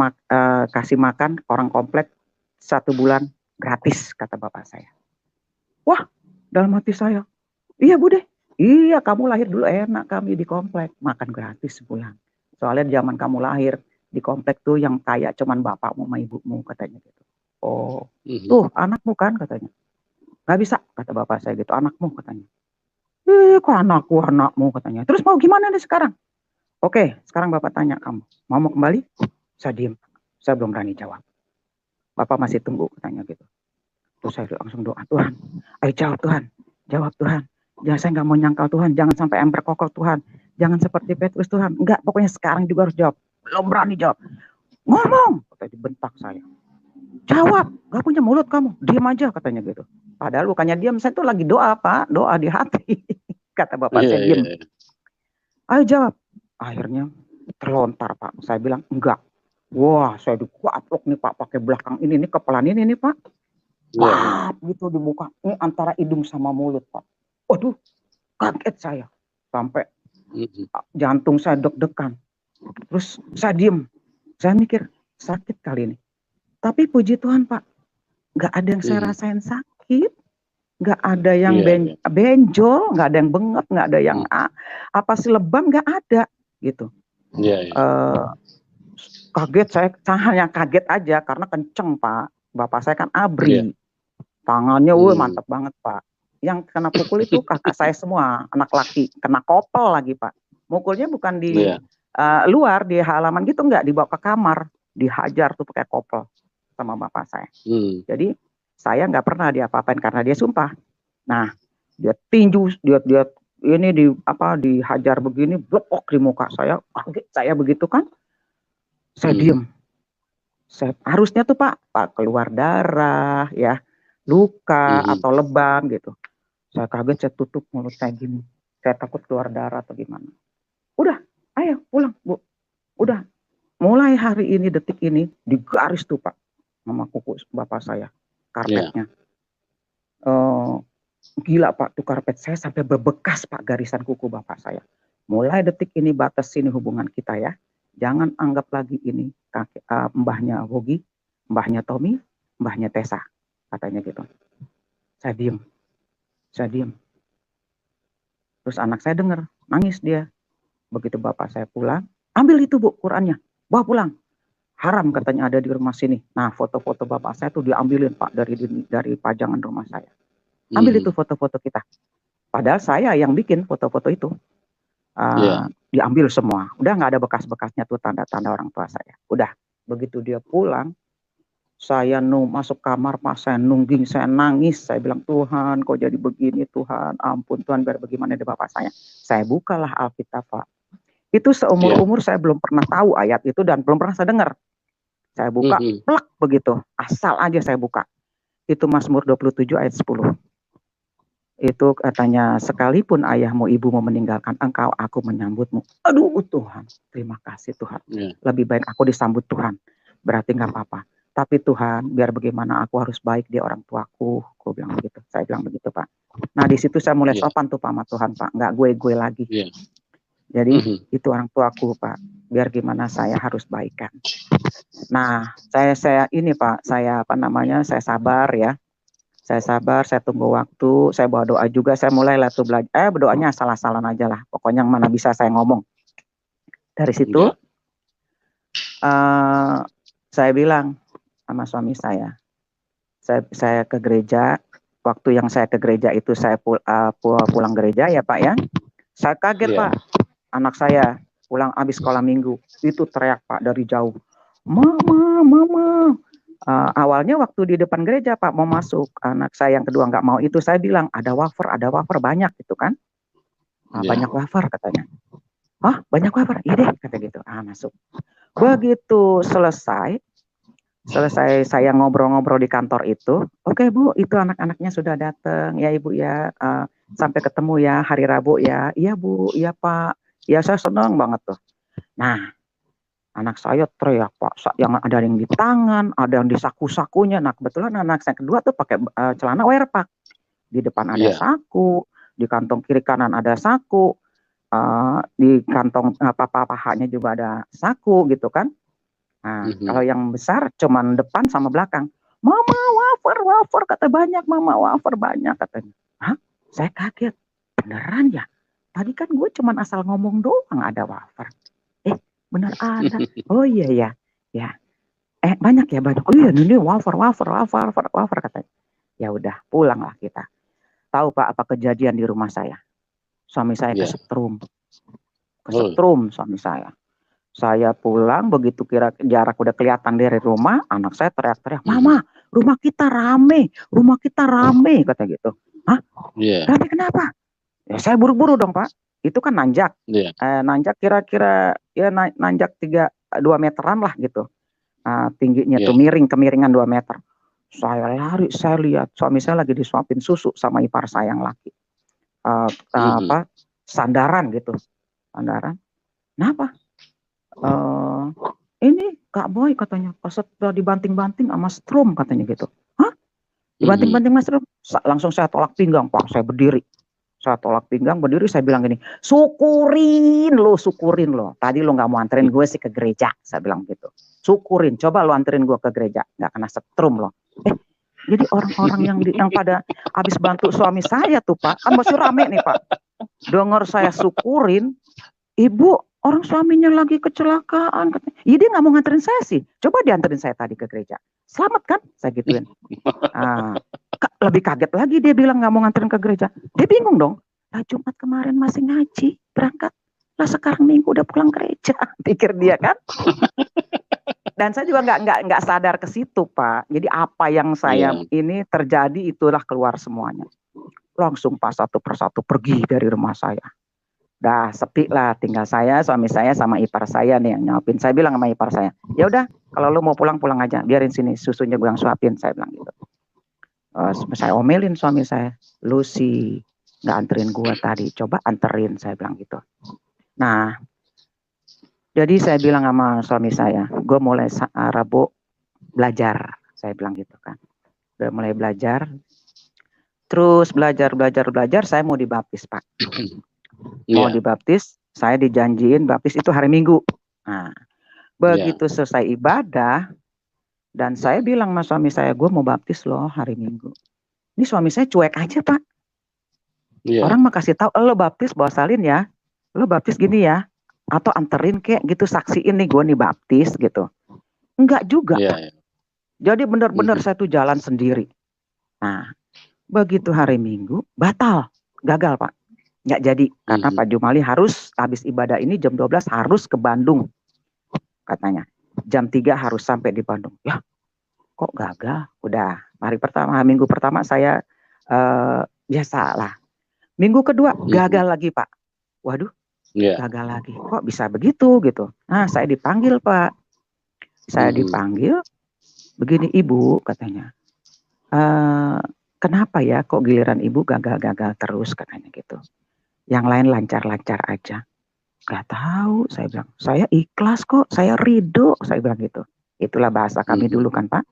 kasih makan orang komplek 1 bulan gratis, kata bapak saya. Wah, dalam hati saya, iya Bu deh. Iya, kamu lahir dulu enak kami di komplek, makan gratis sebulan. Soalnya zaman kamu lahir di komplek tuh yang kaya cuman bapakmu sama ibumu katanya gitu. Oh, tuh anakmu kan katanya. Gak bisa kata bapak saya gitu, anakmu katanya. Kok anakmu katanya. Terus mau gimana nih sekarang? Oke, sekarang bapak tanya kamu, mau kembali? Saya diem, saya belum berani jawab. Bapak masih tunggu katanya gitu. Terus saya langsung doa, Tuhan, ayo jawab Tuhan. Jangan, saya nggak mau nyangkal Tuhan, jangan sampai ember kokok Tuhan, jangan seperti Petrus Tuhan. Enggak, pokoknya sekarang juga harus jawab. Belum berani jawab. Ngomong, kata dibentak saya. Jawab, nggak punya mulut kamu, diam aja katanya gitu. Padahal bukannya diam, saya tuh lagi doa Pak, doa di hati. Kata bapak saya diam. Ayo jawab. Akhirnya terlontar Pak. Saya bilang enggak. Wah, saya dikuaplok nih Pak, pakai belakang ini nih, kepala ini nih Pak. Wah, gitu di muka. Ini antara hidung sama mulut Pak. Waduh, kaget saya. Sampai jantung saya deg-degan. Terus saya diem. Saya mikir, sakit kali ini. Tapi puji Tuhan Pak, nggak ada yang saya rasain sakit. Nggak ada yang benjol, nggak ada yang bengek, nggak ada yang apa sih lebam, nggak ada. Gitu. Kaget saya hanya kaget aja karena kenceng Pak. Bapak saya kan ABRI. Tangannya mantap banget Pak. Yang kena pukul itu kakak saya semua, anak laki, kena kopel lagi Pak. Mukulnya bukan di luar, di halaman gitu, enggak, dibawa ke kamar, dihajar tuh pakai kopel sama bapak saya. Jadi saya nggak pernah diapa-apain karena dia sumpah. Nah, dia tinju, dia ini dihajar begini, blok di muka saya, kaget saya begitu kan. Saya diem. Harusnya tuh Pak keluar darah ya, luka atau lebam gitu. Saya kaget, saya tutup mulut saya gini. Saya takut keluar darah atau gimana. Udah, ayo pulang Bu. Udah, mulai hari ini, detik ini, digaris tuh Pak sama kuku bapak saya, karpetnya. Gila Pak, tuh karpet saya sampai berbekas Pak, garisan kuku bapak saya. Mulai detik ini batas sini hubungan kita ya. Jangan anggap lagi ini mbahnya Wogi, mbahnya Tommy, mbahnya Tessa, katanya gitu. Saya diem. Terus anak saya dengar, nangis dia. Begitu bapak saya pulang, ambil itu Bu, Qurannya, bawa pulang. haram katanya ada di rumah sini. Nah, foto-foto bapak saya tuh diambilin Pak dari pajangan rumah saya. Ambil itu foto-foto kita. Padahal saya yang bikin foto-foto itu. Diambil semua. Udah nggak ada bekas-bekasnya tuh, tanda-tanda orang tua saya. Udah. Begitu dia pulang, saya masuk kamar Pak, saya nungging, saya nangis. Saya bilang, Tuhan kok jadi begini Tuhan. Ampun Tuhan, biar bagaimana deh bapak saya. Saya bukalah Alkitab Pak. Itu seumur-umur saya belum pernah tahu ayat itu dan belum pernah saya dengar. Saya buka, plak begitu. Asal aja saya buka. Itu Mazmur 27 ayat 10. Itu katanya, sekalipun ayahmu ibumu meninggalkan engkau, aku menyambutmu. Aduh Tuhan, terima kasih Tuhan. Lebih baik aku disambut Tuhan. Berarti nggak apa-apa. Tapi Tuhan, biar bagaimana aku harus baik di orang tuaku. Aku bilang begitu. Saya bilang begitu Pak. Nah di situ saya mulai sopan tuh Pak sama Tuhan Pak. Nggak gue lagi. Jadi itu orang tuaku Pak. Biar gimana saya harus baikan. Nah saya ini Pak. Saya saya sabar ya. Saya sabar, saya tunggu waktu, saya bawa doa juga, saya mulai lah tuh belajar, berdoanya asal-asalan aja lah, pokoknya yang mana bisa saya ngomong. Dari situ, saya bilang sama suami saya ke gereja, waktu yang saya ke gereja itu saya pulang gereja ya Pak ya, saya kaget Pak, anak saya pulang habis sekolah minggu, itu teriak Pak dari jauh, Mama. Awalnya waktu di depan gereja Pak mau masuk, anak saya yang kedua nggak mau itu, saya bilang ada wafer banyak gitu kan, banyak wafer katanya, banyak wafer, iya deh kata gitu, masuk. Begitu selesai saya ngobrol-ngobrol di kantor itu, oke Bu, itu anak-anaknya sudah datang ya Ibu ya, sampai ketemu ya hari Rabu ya, iya Bu, iya Pak, ya saya senang banget tuh. Nah anak saya teriak Pak, yang ada yang di tangan, ada yang di saku-sakunya. Nah kebetulan anak saya kedua tuh pakai celana wear Pak. Di depan ada saku, di kantong kiri kanan ada saku, di kantong pahanya juga ada saku gitu kan. Nah kalau yang besar cuman depan sama belakang. Mama wafer kata banyak, Mama wafer banyak katanya. Hah? Saya kaget, beneran ya? Tadi kan gue cuman asal ngomong doang ada wafer. Benar ada. Oh iya ya. Banyak ya banyak. Oh iya ini wafer katanya. Ya udah pulanglah kita. Tahu Pak apa kejadian di rumah saya? Suami saya kesetrum suami saya. Saya pulang begitu kira jarak udah kelihatan dari rumah, anak saya teriak-teriak, Mama, rumah kita rame kata gitu. Hah? Rame kenapa? Ya saya buru-buru dong Pak. Itu kan nanjak, nanjak kira-kira ya nanjak 2 meteran lah gitu, tingginya tuh kemiringan 2 meter. Saya lari, saya lihat suami saya lagi disuapin susu sama ipar saya yang laki, sandaran. Kenapa? Ini Kak Boy katanya pas dibanting-banting sama strom katanya gitu. Hah? Dibanting-banting mas strom? Langsung saya tolak pinggang Pak, saya berdiri. Saya tolak pinggang, berdiri, saya bilang gini, syukurin lo. Tadi lo nggak mau anterin gue sih ke gereja, saya bilang gitu. Syukurin, coba lo anterin gue ke gereja, nggak kena setrum lo. Jadi orang-orang yang pada habis bantu suami saya tuh Pak, kan masih rame nih Pak. Dengar saya syukurin, Ibu, orang suaminya lagi kecelakaan. Iya dia nggak mau nganterin saya sih. Coba dianterin saya tadi ke gereja. Selamat kan? Saya gituin. Lebih kaget lagi dia bilang nggak mau nganterin ke gereja. Dia bingung dong. Lah Jumat kemarin masih ngaji, berangkat. Lah sekarang Minggu udah pulang gereja. Pikir dia kan? Dan saya juga nggak sadar ke situ Pak. Jadi apa yang saya ini terjadi itulah keluar semuanya. Langsung Pak satu persatu pergi dari rumah saya. Dah sepi lah, tinggal saya, suami saya sama ipar saya nih yang nyuapin. Saya bilang sama ipar saya, ya udah kalau lu mau pulang aja, biarin sini susunya gue yang suapin, saya bilang gitu. Saya omelin suami saya, lu sih nggak anterin gue tadi, coba anterin, saya bilang gitu. Nah, jadi saya bilang sama suami saya, gue mulai Rabu belajar, saya bilang gitu kan. Udah mulai belajar, terus belajar, saya mau dibaptis Pak. Mau dibaptis, saya dijanjiin baptis itu hari Minggu. Nah, begitu selesai ibadah, dan saya bilang sama suami saya, gue mau baptis loh hari Minggu. Ini suami saya cuek aja Pak. Orang mah kasih tahu, lo baptis bawa salin ya, lo baptis gini ya, atau anterin kayak gitu, saksiin nih gue nih baptis gitu. Enggak juga. Iya. Jadi benar-benar saya tuh jalan sendiri. Nah, begitu hari Minggu, batal. Gagal, Pak. Nggak jadi. Karena Pak Jumali harus habis ibadah ini jam 12 harus ke Bandung. Katanya. Jam 3 harus sampai di Bandung. Ya, kok gagal? Udah. Minggu pertama saya biasa lah. Minggu kedua, gagal lagi, Pak. Waduh, gagal lagi. Kok bisa begitu gitu. Nah, saya dipanggil, Pak. Saya dipanggil, begini Ibu katanya, kenapa ya kok giliran Ibu gagal-gagal terus katanya gitu. Yang lain lancar-lancar aja. Gak tahu, saya bilang. Saya ikhlas kok, saya ridho, saya bilang gitu. Itulah bahasa kami dulu kan Pak.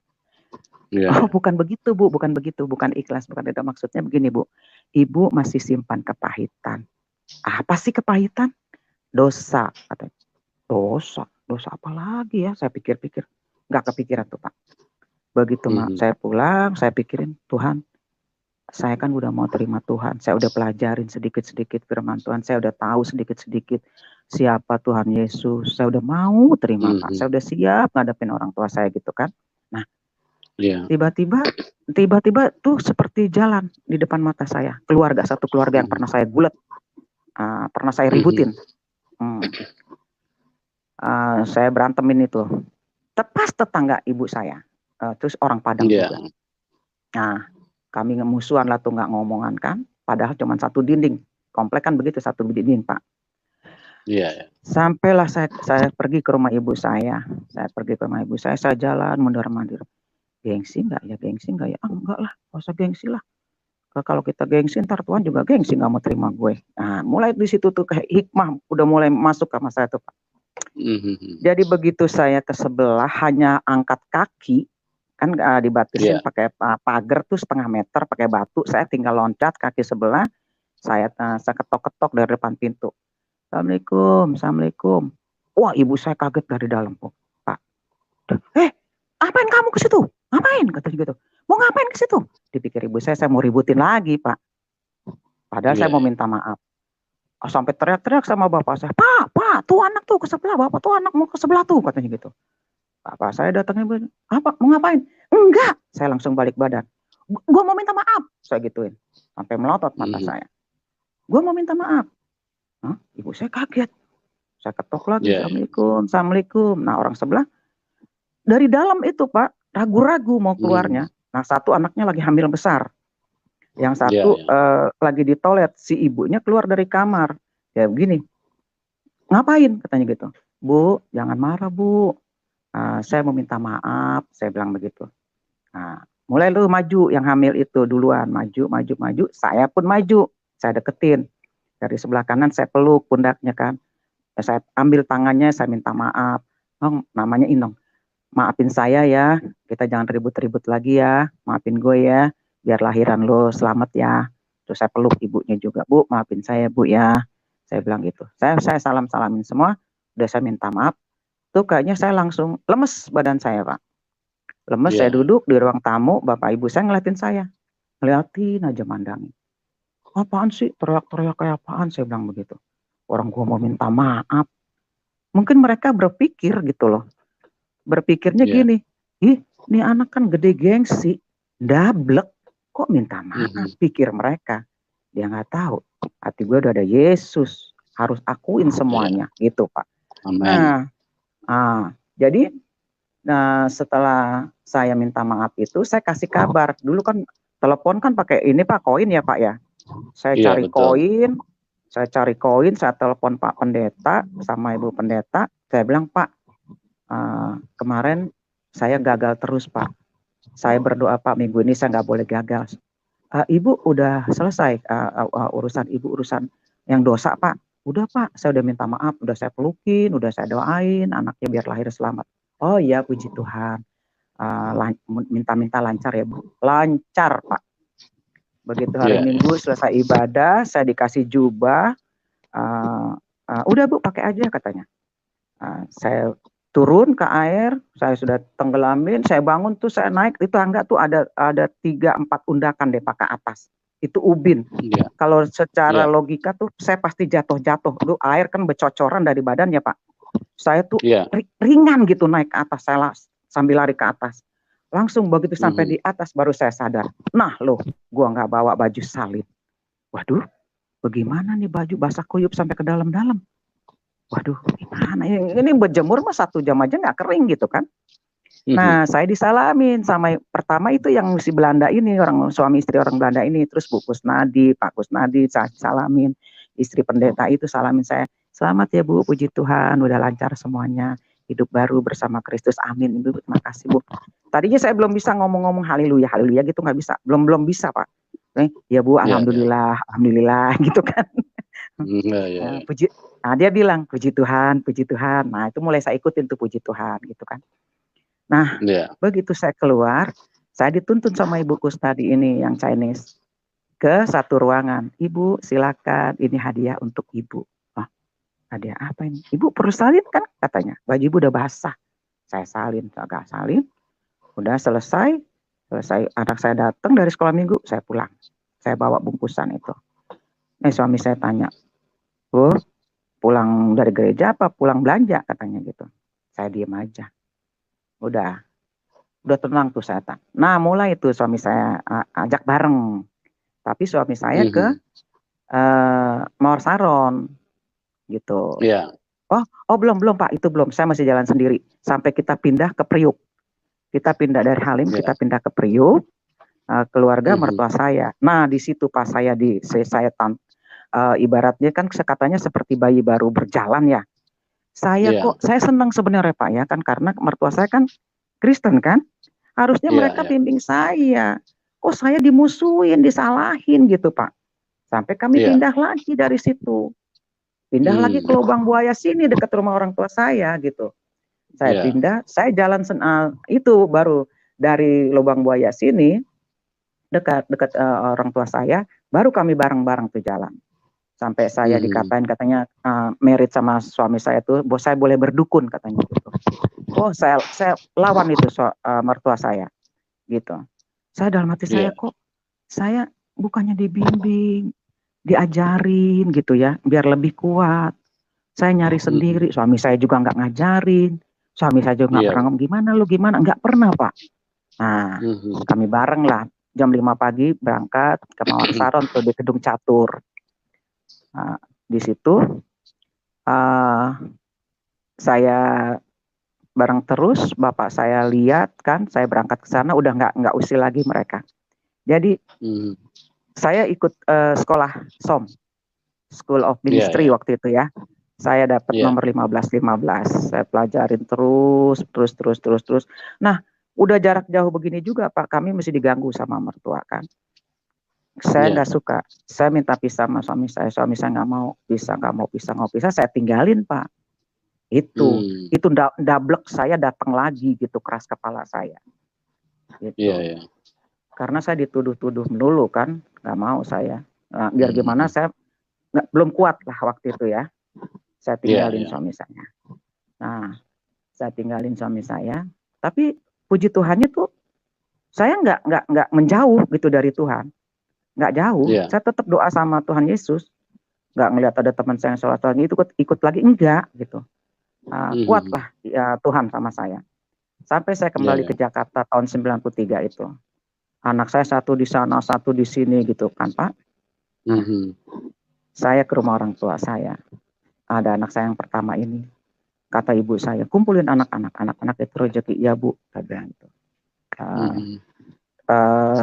Oh bukan begitu Bu, bukan begitu, bukan ikhlas, bukan itu maksudnya begini Bu. Ibu masih simpan kepahitan. Apa sih kepahitan? Dosa katanya. Dosa apa lagi ya? Saya pikir-pikir. Nggak kepikiran tuh Pak. Begitu saya pulang, saya pikirin, Tuhan, saya kan udah mau terima Tuhan. Saya udah pelajarin sedikit-sedikit firman Tuhan. Saya udah tahu sedikit-sedikit siapa Tuhan Yesus. Saya udah mau terima Pak. Saya udah siap ngadepin orang tua saya gitu kan. Nah, tiba-tiba tuh seperti jalan di depan mata saya. Satu keluarga yang pernah saya gulet. Pernah saya ributin. Saya berantemin itu. Tepas tetangga ibu saya. Terus orang Padang juga. Nah, kami ngemusuhan lah tuh nggak ngomongan kan. Padahal cuma satu dinding. Komplek kan begitu, satu dinding Pak. Sampailah saya pergi ke rumah ibu saya. Saya jalan mundur-mandir. Gengsi nggak ya? Enggak lah, nggak usah gengsi lah. Kalau kita gengsi ntar Tuhan juga gengsi nggak mau terima gue. Nah, mulai di situ tuh kayak hikmah udah mulai masuk sama saya tuh Pak. Jadi begitu saya ke sebelah hanya angkat kaki kan dibatasin pakai pagar tuh 1,5 meter pakai batu. Saya tinggal loncat kaki sebelah. Saya ketok-ketok dari depan pintu. Assalamualaikum. Wah ibu saya kaget dari dalam Pak. Ngapain kamu ke situ? Ngapain? Katanya gitu. Mau ngapain ke situ? Dipikir ibu saya mau ributin lagi Pak. Padahal saya mau minta maaf. Sampai teriak-teriak sama bapak saya. Pak, tuh anak tuh ke sebelah. Bapak tuh anak mau ke sebelah tuh. Katanya gitu. Bapak saya datangnya, apa? Mau ngapain? Enggak. Saya langsung balik badan. Gue mau minta maaf. Saya gituin. Sampai melotot mata saya. Gue mau minta maaf. Ibu saya kaget. Saya ketok lagi. Assalamualaikum. Nah orang sebelah. Dari dalam itu Pak. Ragu-ragu mau keluarnya. Nah satu anaknya lagi hamil besar. Yang satu lagi di toilet. Si ibunya keluar dari kamar. Ya begini. Ngapain? Katanya gitu. Bu, jangan marah Bu. Saya mau minta maaf. Saya bilang begitu. Nah, mulai lu maju. Yang hamil itu duluan. Maju. Saya pun maju. Saya deketin. Dari sebelah kanan saya peluk pundaknya kan. Saya ambil tangannya. Saya minta maaf. Namanya Inong. Maafin saya ya. Kita jangan ribut-ribut lagi ya. Maafin gue ya. Biar lahiran lo selamat ya. Terus saya peluk ibunya juga. Bu, maafin saya Bu ya. Saya bilang gitu. Saya salam-salamin semua. Udah saya minta maaf. Tuh kayaknya saya langsung lemes badan saya Pak. Lemes saya duduk di ruang tamu. Bapak ibu saya ngeliatin saya. Ngeliatin aja mandangin. Apaan sih? Teriak-teriak kayak apaan? Saya bilang begitu. Orang gua mau minta maaf. Mungkin mereka berpikir gitu loh. Berpikirnya gini. Ini anak kan gede gengsi. Dablek. Kok minta maaf? Pikir mereka. Dia nggak tahu. Hati gue udah ada Yesus. Harus akuin semuanya. Gitu Pak. Amen. Jadi setelah saya minta maaf itu. Saya kasih kabar. Dulu kan telepon kan pakai ini Pak. Koin ya Pak ya. Saya cari koin. Saya telepon Pak Pendeta. Sama Ibu Pendeta. Saya bilang Pak. Kemarin saya gagal terus Pak. Saya berdoa Pak minggu ini saya nggak boleh gagal. Ibu udah selesai urusan ibu urusan yang dosa Pak. Udah Pak, saya udah minta maaf, udah saya pelukin, udah saya doain anaknya biar lahir selamat. Oh iya puji Tuhan. Minta-minta lancar ya Bu. Lancar Pak. Begitu hari Minggu selesai ibadah, saya dikasih jubah. Udah Bu pakai aja katanya. Saya turun ke air, saya sudah tenggelamin, saya bangun tuh saya naik di tangga tuh ada 3-4 undakan deh Pak ke atas. Itu ubin. Kalau secara logika tuh saya pasti jatuh-jatuh. Lu air kan bercocoran dari badan ya Pak. Saya tuh ringan gitu naik ke atas. Saya sambil lari ke atas. Langsung begitu sampai di atas baru saya sadar. Nah loh, gua nggak bawa baju salin. Waduh, bagaimana nih baju basah kuyup sampai ke dalam-dalam. Waduh, gimana ini berjemur mah 1 jam aja nggak kering gitu kan. Nah, saya disalamin sama pertama itu yang si Belanda ini, orang suami istri orang Belanda ini, terus Bu Kusnadi, Pak Kusnadi, saya salamin, istri pendeta itu salamin saya. Selamat ya Bu, puji Tuhan, udah lancar semuanya, hidup baru bersama Kristus, amin. Ibu, terima kasih Bu. Tadinya saya belum bisa ngomong-ngomong haleluya, haleluya gitu nggak bisa, belum bisa Pak. Ya Bu, alhamdulillah, alhamdulillah gitu kan. Puji, nah dia bilang puji Tuhan, puji Tuhan. Nah itu mulai saya ikutin tuh puji Tuhan gitu kan. Nah, begitu saya keluar, saya dituntun sama Ibu Kusnadi ini yang Chinese ke satu ruangan. Ibu, silakan, ini hadiah untuk Ibu. Oh, hadiah apa ini? Ibu perlu salin kan? Katanya. Baju Ibu udah basah. Saya salin, agak salin. Udah selesai anak saya datang dari sekolah minggu, saya pulang. Saya bawa bungkusan itu. Suami saya tanya, Bu, pulang dari gereja apa pulang belanja? Katanya gitu. Saya diem aja. Udah tenang tuh saya. Nah mulai itu suami saya ajak bareng, tapi suami saya ke Mawar Saron gitu. Oh belum Pak, itu belum, saya masih jalan sendiri sampai kita pindah ke Priuk. Kita pindah dari Halim, kita pindah ke Priuk, keluarga mertua saya. Nah di situ pas saya ibaratnya kan katanya seperti bayi baru berjalan ya. Saya senang sebenarnya Pak ya kan, karena mertua saya kan Kristen kan, harusnya mereka bimbing saya. Kok saya dimusuhin, disalahin gitu Pak. Sampai kami pindah lagi dari situ. Pindah lagi ke Lubang Buaya sini dekat rumah orang tua saya gitu. Saya pindah, saya jalan itu baru dari Lubang Buaya sini dekat orang tua saya, baru kami bareng-bareng tuh jalan. Sampai saya dikatain katanya merit sama suami saya tuh, bos saya boleh berdukun katanya gitu. Oh saya lawan itu mertua saya gitu. Saya dalam hati saya kok saya bukannya dibimbing, diajarin gitu ya, biar lebih kuat. Saya nyari sendiri, suami saya juga nggak ngajarin, suami saya juga nggak pernah ngomong gimana, nggak pernah Pak. Nah kami bareng lah, jam 5 pagi berangkat ke Mawar Saron tuh di Gedung Catur. Nah, di situ saya bareng terus, bapak saya lihat kan, saya berangkat ke sana udah nggak usil lagi mereka. Jadi saya ikut sekolah SOM, School of Ministry waktu itu ya. Saya dapat nomor 15. Saya pelajarin terus. Nah, udah jarak jauh begini juga Pak, kami mesti diganggu sama mertua kan. Saya nggak suka, saya minta pisah sama suami saya nggak mau pisah, saya tinggalin Pak. Itu dablek saya datang lagi gitu, keras kepala saya. Gitu. Karena saya dituduh-tuduh dulu kan, nggak mau saya. Biar gimana saya belum kuat lah waktu itu ya. Saya tinggalin suami saya. Nah, saya tinggalin suami saya, tapi puji Tuhannya tuh saya nggak menjauh gitu dari Tuhan. Nggak jauh, saya tetap doa sama Tuhan Yesus, nggak ngelihat ada teman saya yang sholat itu ikut lagi, enggak gitu. Kuatlah ya Tuhan sama saya. Sampai saya kembali ke Jakarta tahun 93 itu. Anak saya satu di sana, satu di sini gitu kan Pak. Saya ke rumah orang tua saya. Ada anak saya yang pertama ini. Kata ibu saya, kumpulin anak-anak itu rezeki ya Bu, saya bilang itu.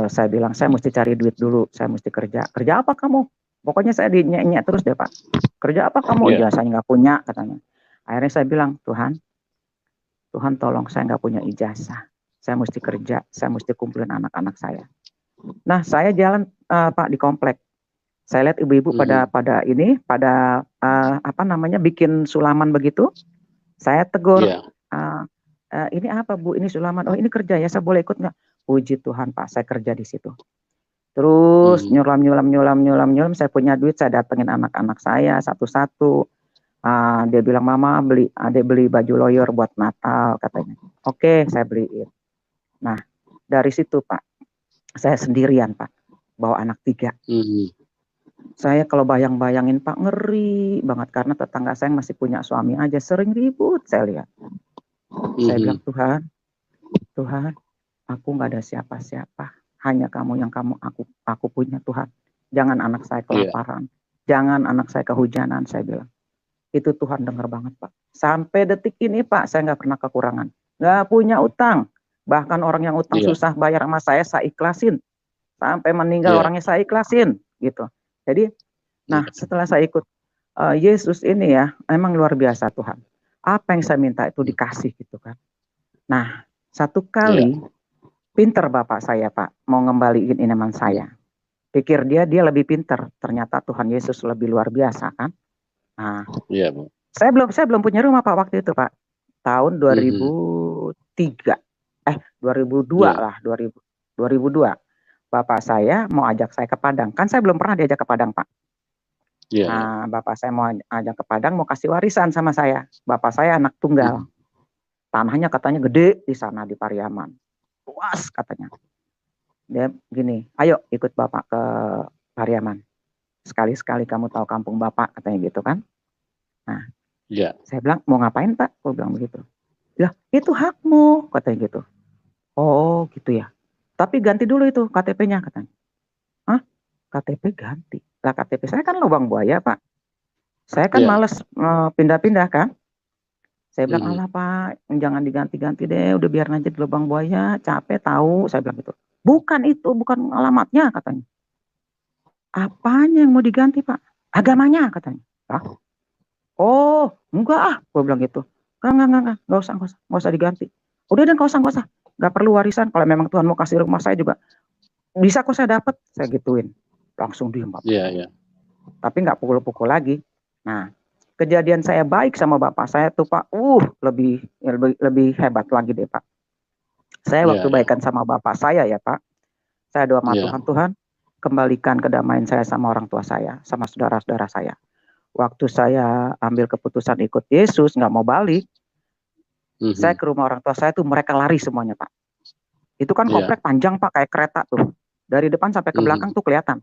Saya bilang saya mesti cari duit dulu, saya mesti kerja apa kamu? Pokoknya saya dinyek-nyek terus deh Pak. Kerja apa kamu? Ya saya nggak punya katanya. Akhirnya saya bilang, Tuhan tolong, saya nggak punya ijazah, saya mesti kerja, saya mesti kumpulin anak-anak saya. Nah saya jalan Pak di komplek, saya lihat ibu-ibu pada bikin sulaman begitu. Saya tegur, ini apa Bu, ini sulaman, oh ini kerja ya, saya boleh ikut nggak? Puji Tuhan Pak, saya kerja di situ. Terus nyulam, saya punya duit, saya datengin anak-anak saya satu-satu. Dia bilang, Mama adek beli baju lawyer buat Natal katanya. Oke, saya beliin. Nah, dari situ Pak, saya sendirian Pak, bawa anak 3. Saya kalau bayangin Pak, ngeri banget karena tetangga saya masih punya suami aja, sering ribut saya lihat. Saya bilang, Tuhan, Tuhan, aku nggak ada siapa-siapa, hanya kamu yang aku punya Tuhan. Jangan anak saya kelaparan, jangan anak saya kehujanan, saya bilang. Itu Tuhan dengar banget Pak. Sampai detik ini Pak, saya nggak pernah kekurangan. Nggak punya utang. Bahkan orang yang utang susah bayar sama saya ikhlasin. Sampai meninggal orangnya saya ikhlasin. Gitu. Jadi, nah setelah saya ikut Yesus ini ya, emang luar biasa Tuhan. Apa yang saya minta itu dikasih gitu kan. Nah, satu kali pinter bapak saya Pak, mau ngembaliin iman saya. Pikir dia lebih pinter. Ternyata Tuhan Yesus lebih luar biasa kan. Nah, saya belum punya rumah Pak waktu itu Pak. Tahun 2003. 2002 lah, 2002. Bapak saya mau ajak saya ke Padang. Kan saya belum pernah diajak ke Padang, Pak. Nah, bapak saya mau ajak ke Padang, mau kasih warisan sama saya. Bapak saya anak tunggal. Tanahnya katanya gede di sana di Pariaman. Luas katanya. Dia gini, ayo ikut bapak ke Pariaman. Sekali-sekali kamu tahu kampung bapak, katanya gitu kan. Nah, saya bilang, mau ngapain Pak? Aku bilang begitu. Ya, itu hakmu, katanya gitu. Oh, gitu ya. Tapi ganti dulu itu KTP-nya, katanya. Hah? KTP ganti? Lah KTP saya kan lubang buaya, Pak. Saya kan males pindah-pindah kan. Saya bilang, alah Pak, jangan diganti-ganti deh, udah biar aja di lubang buaya, capek tahu, saya bilang gitu. Bukan itu, bukan alamatnya, katanya. Apanya yang mau diganti, Pak? Agamanya, katanya. Hah? Oh, enggak ah, gue bilang gitu. Enggak usah diganti. Udah deh, enggak usah. Enggak perlu warisan, kalau memang Tuhan mau kasih rumah saya juga, bisa kok saya dapat, saya gituin. Langsung diem Bapak. Tapi enggak pukul-pukul lagi. Nah, kejadian saya baik sama Bapak saya tuh Pak, lebih hebat lagi deh Pak. Saya waktu baikan sama Bapak saya ya Pak, saya doa sama Tuhan, kembalikan kedamaian saya sama orang tua saya, sama saudara-saudara saya. Waktu saya ambil keputusan ikut Yesus, nggak mau balik, saya ke rumah orang tua saya tuh mereka lari semuanya Pak. Itu kan komplek panjang Pak, kayak kereta tuh. Dari depan sampai ke belakang tuh kelihatan.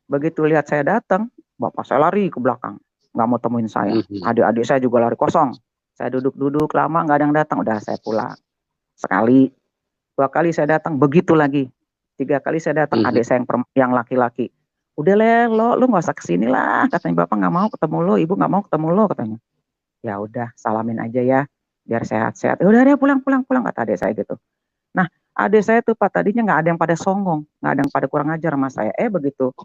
Begitu lihat saya datang, bapak saya lari ke belakang, nggak mau temuin saya. Adik-adik saya juga lari kosong. Saya duduk-duduk lama, nggak ada yang datang, udah saya pulang. Sekali, 2 kali saya datang, begitu lagi. 3 kali saya datang, adik saya yang laki-laki. Udah lu nggak usah kesini lah, katanya bapak nggak mau ketemu lo, ibu nggak mau ketemu lo, katanya. Ya udah, salamin aja ya, biar sehat-sehat. Udah deh pulang, kata adik saya gitu. Nah, adik saya tuh Pak tadinya nggak ada yang pada songong, nggak ada yang pada kurang ajar sama saya. Begitu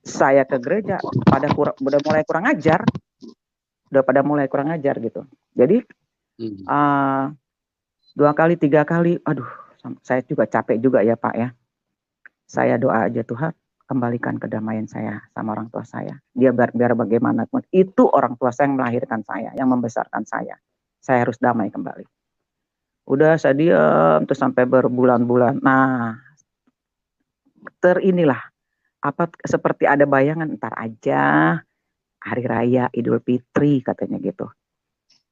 saya ke gereja, udah mulai kurang ajar, gitu. Jadi 2 kali, 3 kali, aduh, saya juga capek juga ya Pak ya. Saya doa aja Tuhan, kembalikan kedamaian saya sama orang tua saya. Dia biar bagaimanapun, itu orang tua saya yang melahirkan saya, yang membesarkan saya. Saya harus damai kembali. Udah saya diam terus sampai berbulan-bulan. Nah, seperti ada bayangan, ntar aja hari raya Idul Fitri katanya gitu.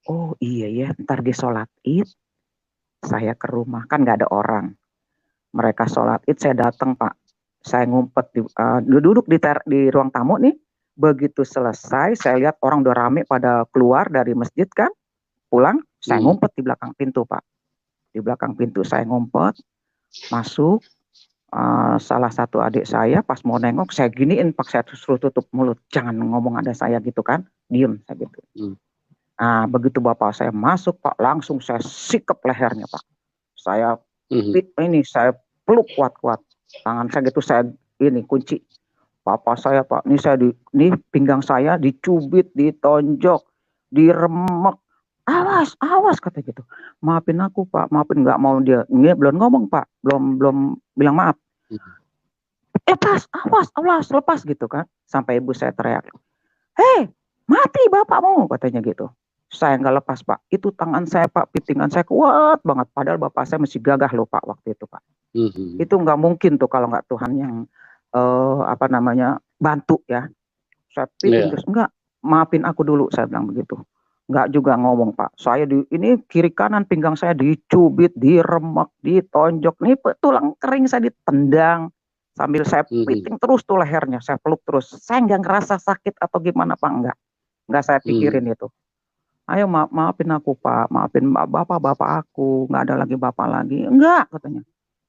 Oh iya ya, ntar di sholat Id saya ke rumah, kan nggak ada orang. Mereka sholat Id, saya datang Pak. Saya ngumpet duduk di ruang tamu nih. Begitu selesai, saya lihat orang udah rame pada keluar dari masjid kan, pulang. Saya ngumpet di belakang pintu Pak. Di belakang pintu saya ngumpet, masuk. Salah satu adik saya pas mau nengok, saya giniin Pak, saya suruh tutup mulut. Jangan ngomong ada saya gitu kan, diem saya gitu. Nah, begitu bapak saya masuk Pak, langsung saya sikap lehernya Pak. Saya saya peluk kuat-kuat. Tangan saya gitu saya kunci. Bapak saya Pak, ini pinggang saya dicubit, ditonjok, diremek. Awas kata gitu. Maafin aku Pak, maafin, nggak mau dia. Ini belum ngomong Pak, belum bilang maaf. Awas, lepas gitu kan. Sampai ibu saya teriak, hei, mati bapakmu, katanya gitu. Saya nggak lepas Pak, itu tangan saya Pak, pitingan saya kuat banget. Padahal bapak saya masih gagah loh Pak waktu itu Pak. Itu nggak mungkin tuh kalau nggak Tuhan yang bantu ya. Saya piting terus, enggak, maafin aku dulu, saya bilang begitu. Enggak juga ngomong Pak. Saya ini kiri kanan pinggang saya dicubit, diremek, ditonjok. Nih tulang kering saya ditendang. Sambil saya piting terus tuh lehernya, saya peluk terus. Saya nggak ngerasa sakit atau gimana Pak, enggak saya pikirin itu. Ayo maafin aku Pak, maafin bapak aku, nggak ada lagi bapak lagi. Enggak katanya.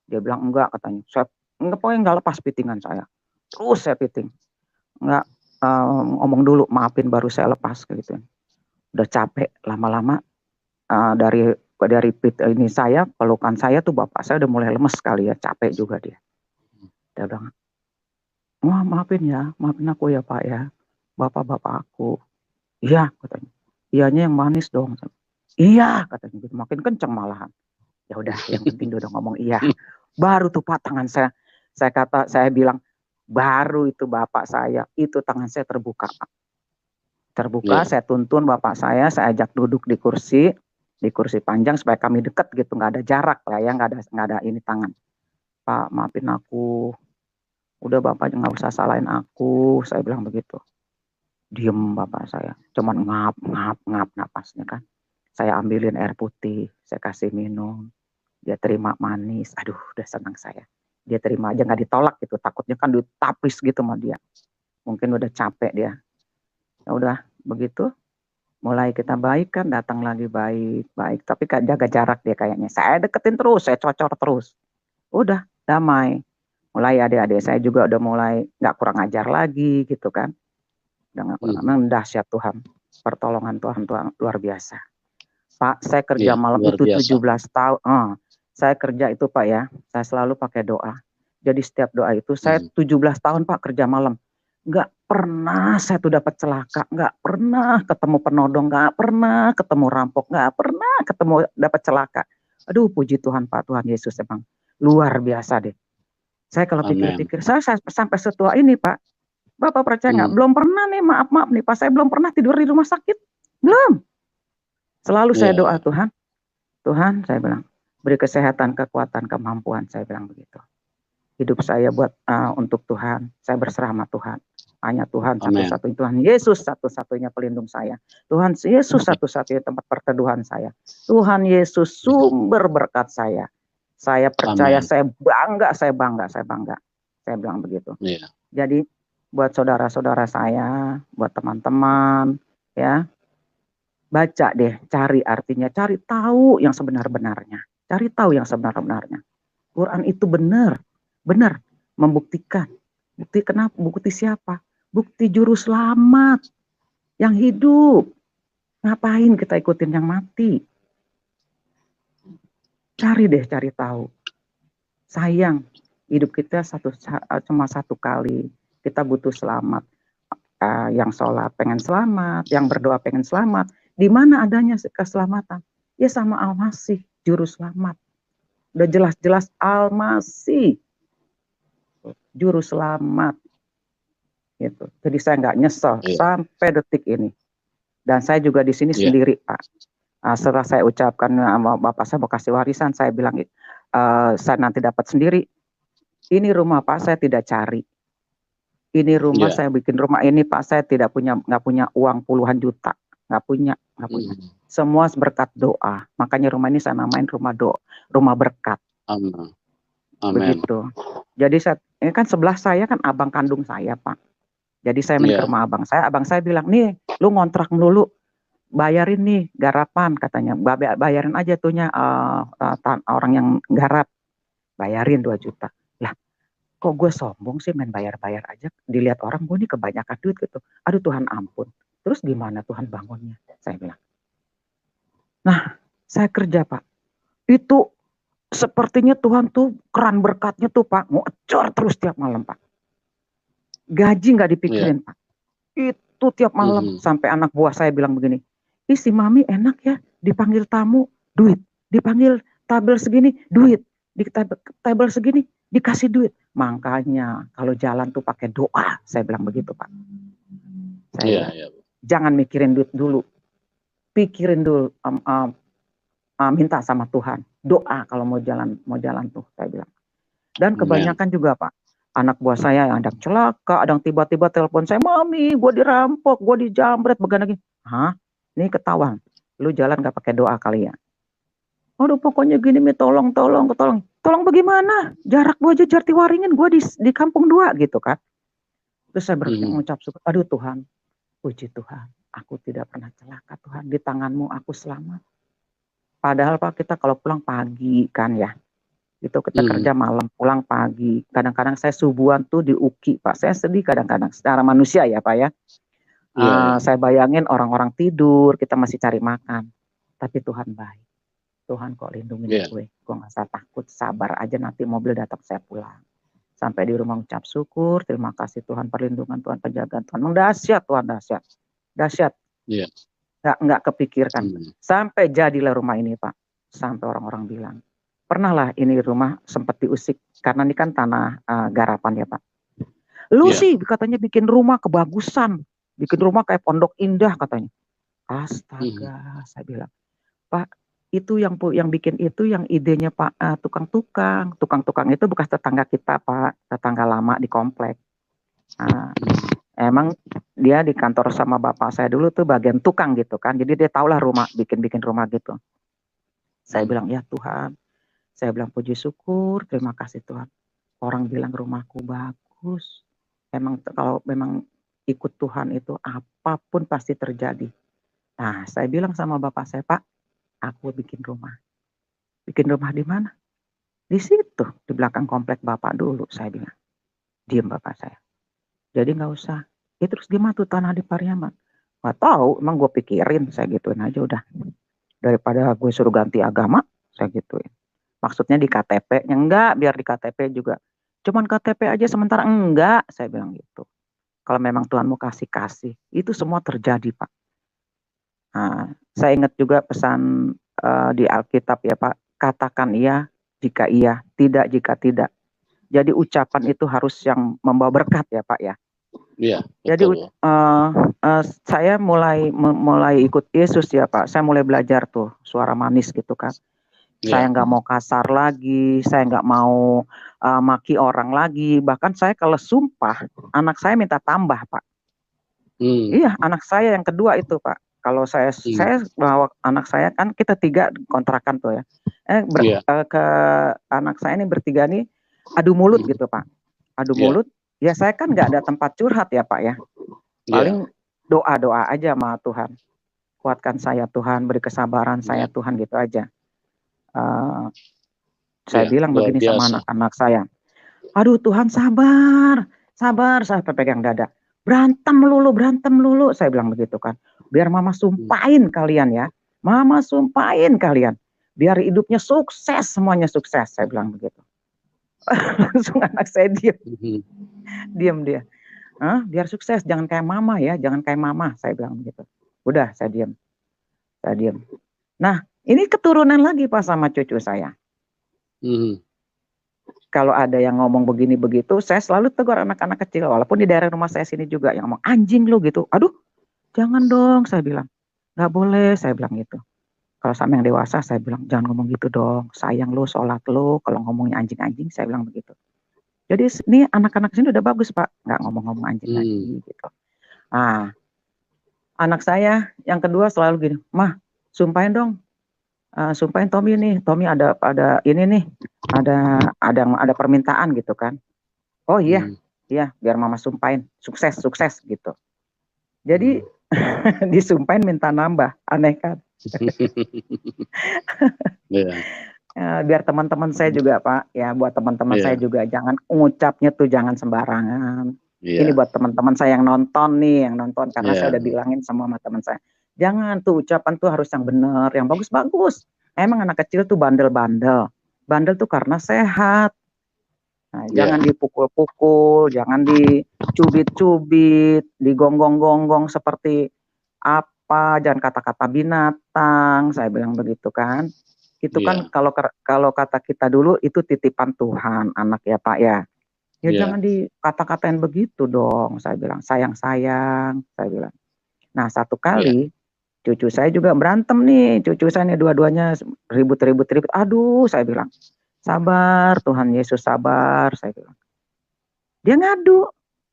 Dia bilang enggak katanya. Saya pokoknya nggak lepas pitingan saya. Terus saya piting. Enggak, ngomong dulu maafin baru saya lepas kayak gitu. Udah capek lama-lama dari ini saya, pelukan saya tuh bapak saya udah mulai lemes sekali ya, capek juga dia. Dia bilang, wah maafin aku ya Pak ya, bapak aku. Iya katanya, iyanya yang manis dong. Iya katanya, gitu. Makin kenceng malahan. Ya udah, yang penting dia udah ngomong iya. Baru tuh Pak tangan saya bilang, baru itu bapak saya, itu tangan saya terbuka Pak. Terbuka, saya tuntun bapak saya ajak duduk di kursi panjang supaya kami dekat gitu, nggak ada jarak lah ya, nggak ada ini tangan. Pak maafin aku, udah bapak nggak usah salahin aku, saya bilang begitu. Diem bapak saya, cuman ngap napasnya kan. Saya ambilin air putih, saya kasih minum, dia terima manis, aduh udah senang saya. Dia terima aja nggak ditolak gitu, takutnya kan ditapis gitu sama dia. Mungkin udah capek dia. Ya udah begitu. Mulai kita baik kan, datang lagi baik, tapi jaga jarak dia kayaknya. Saya deketin terus, saya cocor terus. Udah damai. Mulai adik-adik saya juga udah mulai nggak kurang ajar lagi gitu kan. Udah nggak kurang, memang dahsyat Tuhan. Pertolongan Tuhan luar biasa. Pak, saya kerja malam itu 17 tahun. Saya kerja itu Pak ya, saya selalu pakai doa. Jadi setiap doa itu saya 17 tahun Pak kerja malam. Nggak pernah saya tuh dapat celaka, nggak pernah ketemu penodong, nggak pernah ketemu rampok, nggak pernah ketemu dapat celaka. Aduh puji Tuhan Pak, Tuhan Yesus emang luar biasa deh. Saya kalau pikir-pikir, saya sampai setua ini Pak, Bapak percaya nggak? Belum pernah nih, maaf nih Pak, saya belum pernah tidur di rumah sakit, belum. Selalu saya doa Tuhan saya bilang, beri kesehatan, kekuatan, kemampuan, saya bilang begitu. Hidup saya buat untuk Tuhan, saya berserah sama Tuhan. Hanya Tuhan satu-satunya, Tuhan Yesus satu-satunya pelindung saya. Tuhan Yesus satu-satunya tempat perteduhan saya. Tuhan Yesus sumber berkat saya. Saya percaya, saya bangga. Saya bilang begitu. Jadi buat saudara-saudara saya, buat teman-teman, ya, baca deh, cari artinya, cari tahu yang sebenar-benarnya. Cari tahu yang sebenar-benarnya. Quran itu benar membuktikan. Bukti kenapa? Bukti siapa? Bukti juru selamat yang hidup. Ngapain kita ikutin yang mati? Cari tahu. Sayang, hidup kita cuma satu kali. Kita butuh selamat. Yang sholat pengen selamat, yang berdoa pengen selamat. Di mana adanya keselamatan? Ya sama Al-Masih, juru selamat. Udah jelas-jelas Al-Masih, juru selamat. Gitu. Jadi saya nggak nyesel sampai detik ini. Dan saya juga di sini sendiri Pak. Setelah saya ucapkan sama bapak saya mau kasih warisan, saya bilang saya nanti dapat sendiri. Ini rumah Pak saya tidak cari. Ini rumah saya bikin rumah ini Pak, saya nggak punya uang puluhan juta, nggak punya. Semua berkat doa. Makanya rumah ini saya namain rumah berkat. Amin. Begitu. Jadi ini kan sebelah saya kan abang kandung saya Pak. Jadi saya main ke rumah abang saya bilang, nih lu ngontrak melulu, bayarin nih garapan katanya, bayarin aja tuhnya orang yang garap, bayarin 2 juta. Lah kok gue sombong sih main bayar-bayar aja, dilihat orang gue nih kebanyakan duit gitu. Aduh Tuhan ampun, terus gimana Tuhan bangunnya, saya bilang. Nah saya kerja Pak, itu sepertinya Tuhan tuh keran berkatnya tuh Pak, ngocor terus tiap malam Pak. Gaji nggak dipikirin Pak, itu tiap malam. Sampai anak buah saya bilang begini, ih si Mami enak ya, dipanggil tamu duit, dipanggil tabel segini duit, di tabel segini dikasih duit. Makanya kalau jalan tuh pakai doa, saya bilang begitu Pak. Jangan mikirin duit dulu, pikirin dulu, minta sama Tuhan, doa kalau mau jalan tuh, saya bilang. Dan kebanyakan juga Pak, anak buah saya yang ada celaka, ada yang tiba-tiba telepon saya, Mami, gue dirampok, gue dijambret, begini. Hah? Ini ketahuan, lu jalan gak pakai doa kali ya? Aduh pokoknya gini, Mi, tolong. Tolong bagaimana? Jarak gue aja Jatiwaringin, gue di kampung 2 gitu kan. Terus saya mengucap syukur, aduh Tuhan, puji Tuhan, aku tidak pernah celaka Tuhan, di tangan-Mu aku selamat. Padahal Pak, kita kalau pulang pagi kan ya, itu kita kerja malam, pulang pagi. Kadang-kadang saya subuhan tuh di UKI Pak, saya sedih kadang-kadang secara manusia ya Pak ya. Saya bayangin orang-orang tidur, kita masih cari makan. Tapi Tuhan baik. Tuhan kok lindungin gue gak usah takut, sabar aja nanti mobil datang saya pulang. Sampai di rumah ucap syukur, terima kasih Tuhan perlindungan Tuhan, penjagaan Tuhan. Dahsyat Tuhan, dahsyat. Dahsyat. Nggak kepikirkan. Sampai jadilah rumah ini Pak. Sampai orang-orang bilang, pernah lah ini rumah sempat diusik, karena ini kan tanah garapan ya Pak. Lu sih katanya bikin rumah kebagusan, bikin rumah kayak Pondok Indah katanya. Astaga, saya bilang, Pak, itu yang bikin itu yang idenya Pak tukang-tukang itu bekas tetangga kita Pak, tetangga lama di komplek. Emang dia di kantor sama bapak saya dulu tuh bagian tukang gitu kan, jadi dia tahulah rumah, bikin rumah gitu. Saya bilang ya Tuhan, saya bilang puji syukur, terima kasih Tuhan. Orang bilang rumahku bagus. Emang kalau memang ikut Tuhan itu apapun pasti terjadi. Nah, saya bilang sama bapak saya, Pak, aku bikin rumah. Bikin rumah di mana? Di situ, di belakang komplek bapak dulu, saya bilang. Diam bapak saya. Jadi nggak usah. Ya terus gimana tuh tanah di Pariaman? Nggak tahu, emang gue pikirin, saya gituin aja udah. Daripada gue suruh ganti agama, saya gituin. Maksudnya di KTP-nya enggak, biar di KTP juga. Cuman KTP aja sementara enggak, saya bilang gitu. Kalau memang Tuhan mau kasih, itu semua terjadi Pak. Nah, saya ingat juga pesan di Alkitab ya Pak, katakan iya jika iya, tidak jika tidak. Jadi ucapan itu harus yang membawa berkat ya Pak ya. Iya. Jadi saya mulai ikut Yesus ya Pak. Saya mulai belajar tuh suara manis gitu kan. Saya nggak mau kasar lagi, saya nggak mau maki orang lagi. Bahkan saya kalau sumpah, anak saya minta tambah Pak. Iya, anak saya yang kedua itu Pak. Kalau saya bawa anak saya kan kita 3 kontrakan tuh ya. Ke anak saya ini bertiga nih adu mulut gitu Pak. Adu mulut. Ya saya kan nggak ada tempat curhat ya Pak ya. Paling doa-doa aja sama Tuhan. Kuatkan saya Tuhan, beri kesabaran saya Tuhan gitu aja. Saya bilang begini sama anak-anak saya. Aduh Tuhan sabar, saya pegang dada. Berantem melulu, saya bilang begitu kan. Biar mama sumpahin kalian ya. Mama sumpahin kalian. Biar hidupnya sukses, semuanya sukses, saya bilang begitu. Langsung anak saya diam dia. Biar sukses, jangan kayak mama ya, jangan kayak mama, saya bilang begitu. Udah, saya diam. Nah, ini keturunan lagi Pak sama cucu saya. Kalau ada yang ngomong begini begitu, saya selalu tegur anak-anak kecil. Walaupun di daerah rumah saya sini juga yang ngomong anjing lu gitu. Aduh, jangan dong, saya bilang. Nggak boleh, saya bilang gitu. Kalau sama yang dewasa, saya bilang jangan ngomong gitu dong. Sayang lu, sholat lu. Kalau ngomongnya anjing-anjing, saya bilang begitu. Jadi ini anak-anak sini udah bagus Pak, nggak ngomong-ngomong anjing lagi gitu. Nah, anak saya yang kedua selalu gini, Mah, sumpahin dong. Sumpahin Tommy nih, Tommy ada ini nih, ada permintaan gitu kan. Oh iya, biar mama sumpahin, sukses gitu. Jadi disumpahin minta nambah, aneh kan. Biar teman-teman saya juga Pak, ya buat teman-teman saya juga jangan ngucapnya tuh jangan sembarangan. Ini buat teman-teman saya yang nonton karena saya udah bilangin sama teman saya. Jangan tuh ucapan tuh harus yang benar, yang bagus-bagus. Emang anak kecil tuh bandel-bandel. Bandel tuh karena sehat. Nah, jangan dipukul-pukul, jangan dicubit-cubit, digonggong-gonggong seperti apa, jangan kata-kata binatang, saya bilang begitu kan. Itu kan kalau kata kita dulu itu titipan Tuhan, anak ya Pak ya. Ya jangan dikata-katain begitu dong, saya bilang. Sayang-sayang, saya bilang. Nah, satu kali cucu saya juga berantem nih, cucu saya nih dua-duanya ribut. Aduh, saya bilang. Sabar, Tuhan Yesus sabar, saya bilang. Dia ngadu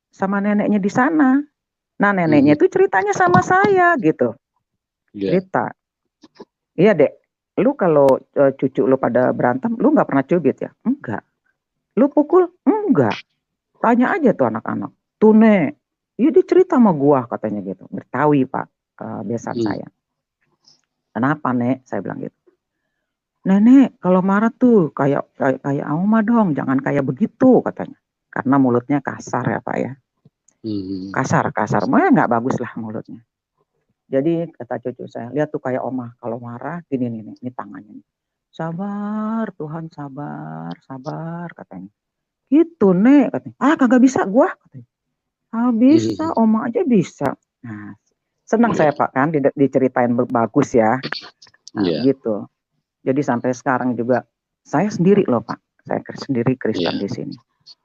sama neneknya di sana. Nah, neneknya itu ceritanya sama saya gitu. Cerita. Iya, Dek. Lu kalau cucu lu pada berantem, lu nggak pernah cubit ya? Enggak. Lu pukul? Enggak. Tanya aja tuh anak-anak. Tuh, Nek. Iya, dia cerita sama gua katanya gitu. Betawi, Pak. besan saya. Kenapa, Nek? Saya bilang gitu. Nenek, kalau marah tuh kayak Oma dong, jangan kayak begitu katanya. Karena mulutnya kasar ya Pak ya. Kasar. Makanya nggak bagus lah mulutnya. Jadi kata cucu saya, lihat tuh kayak Oma, kalau marah gini nih, ini tangannya. Sabar Tuhan, sabar katanya. Gitu Nek katanya. Kagak bisa gua katanya. Bisa, Oma aja bisa. Nah, senang saya Pak kan diceritain bagus ya. Nah, gitu. Jadi sampai sekarang juga saya sendiri loh Pak. Saya sendiri Kristen di sini.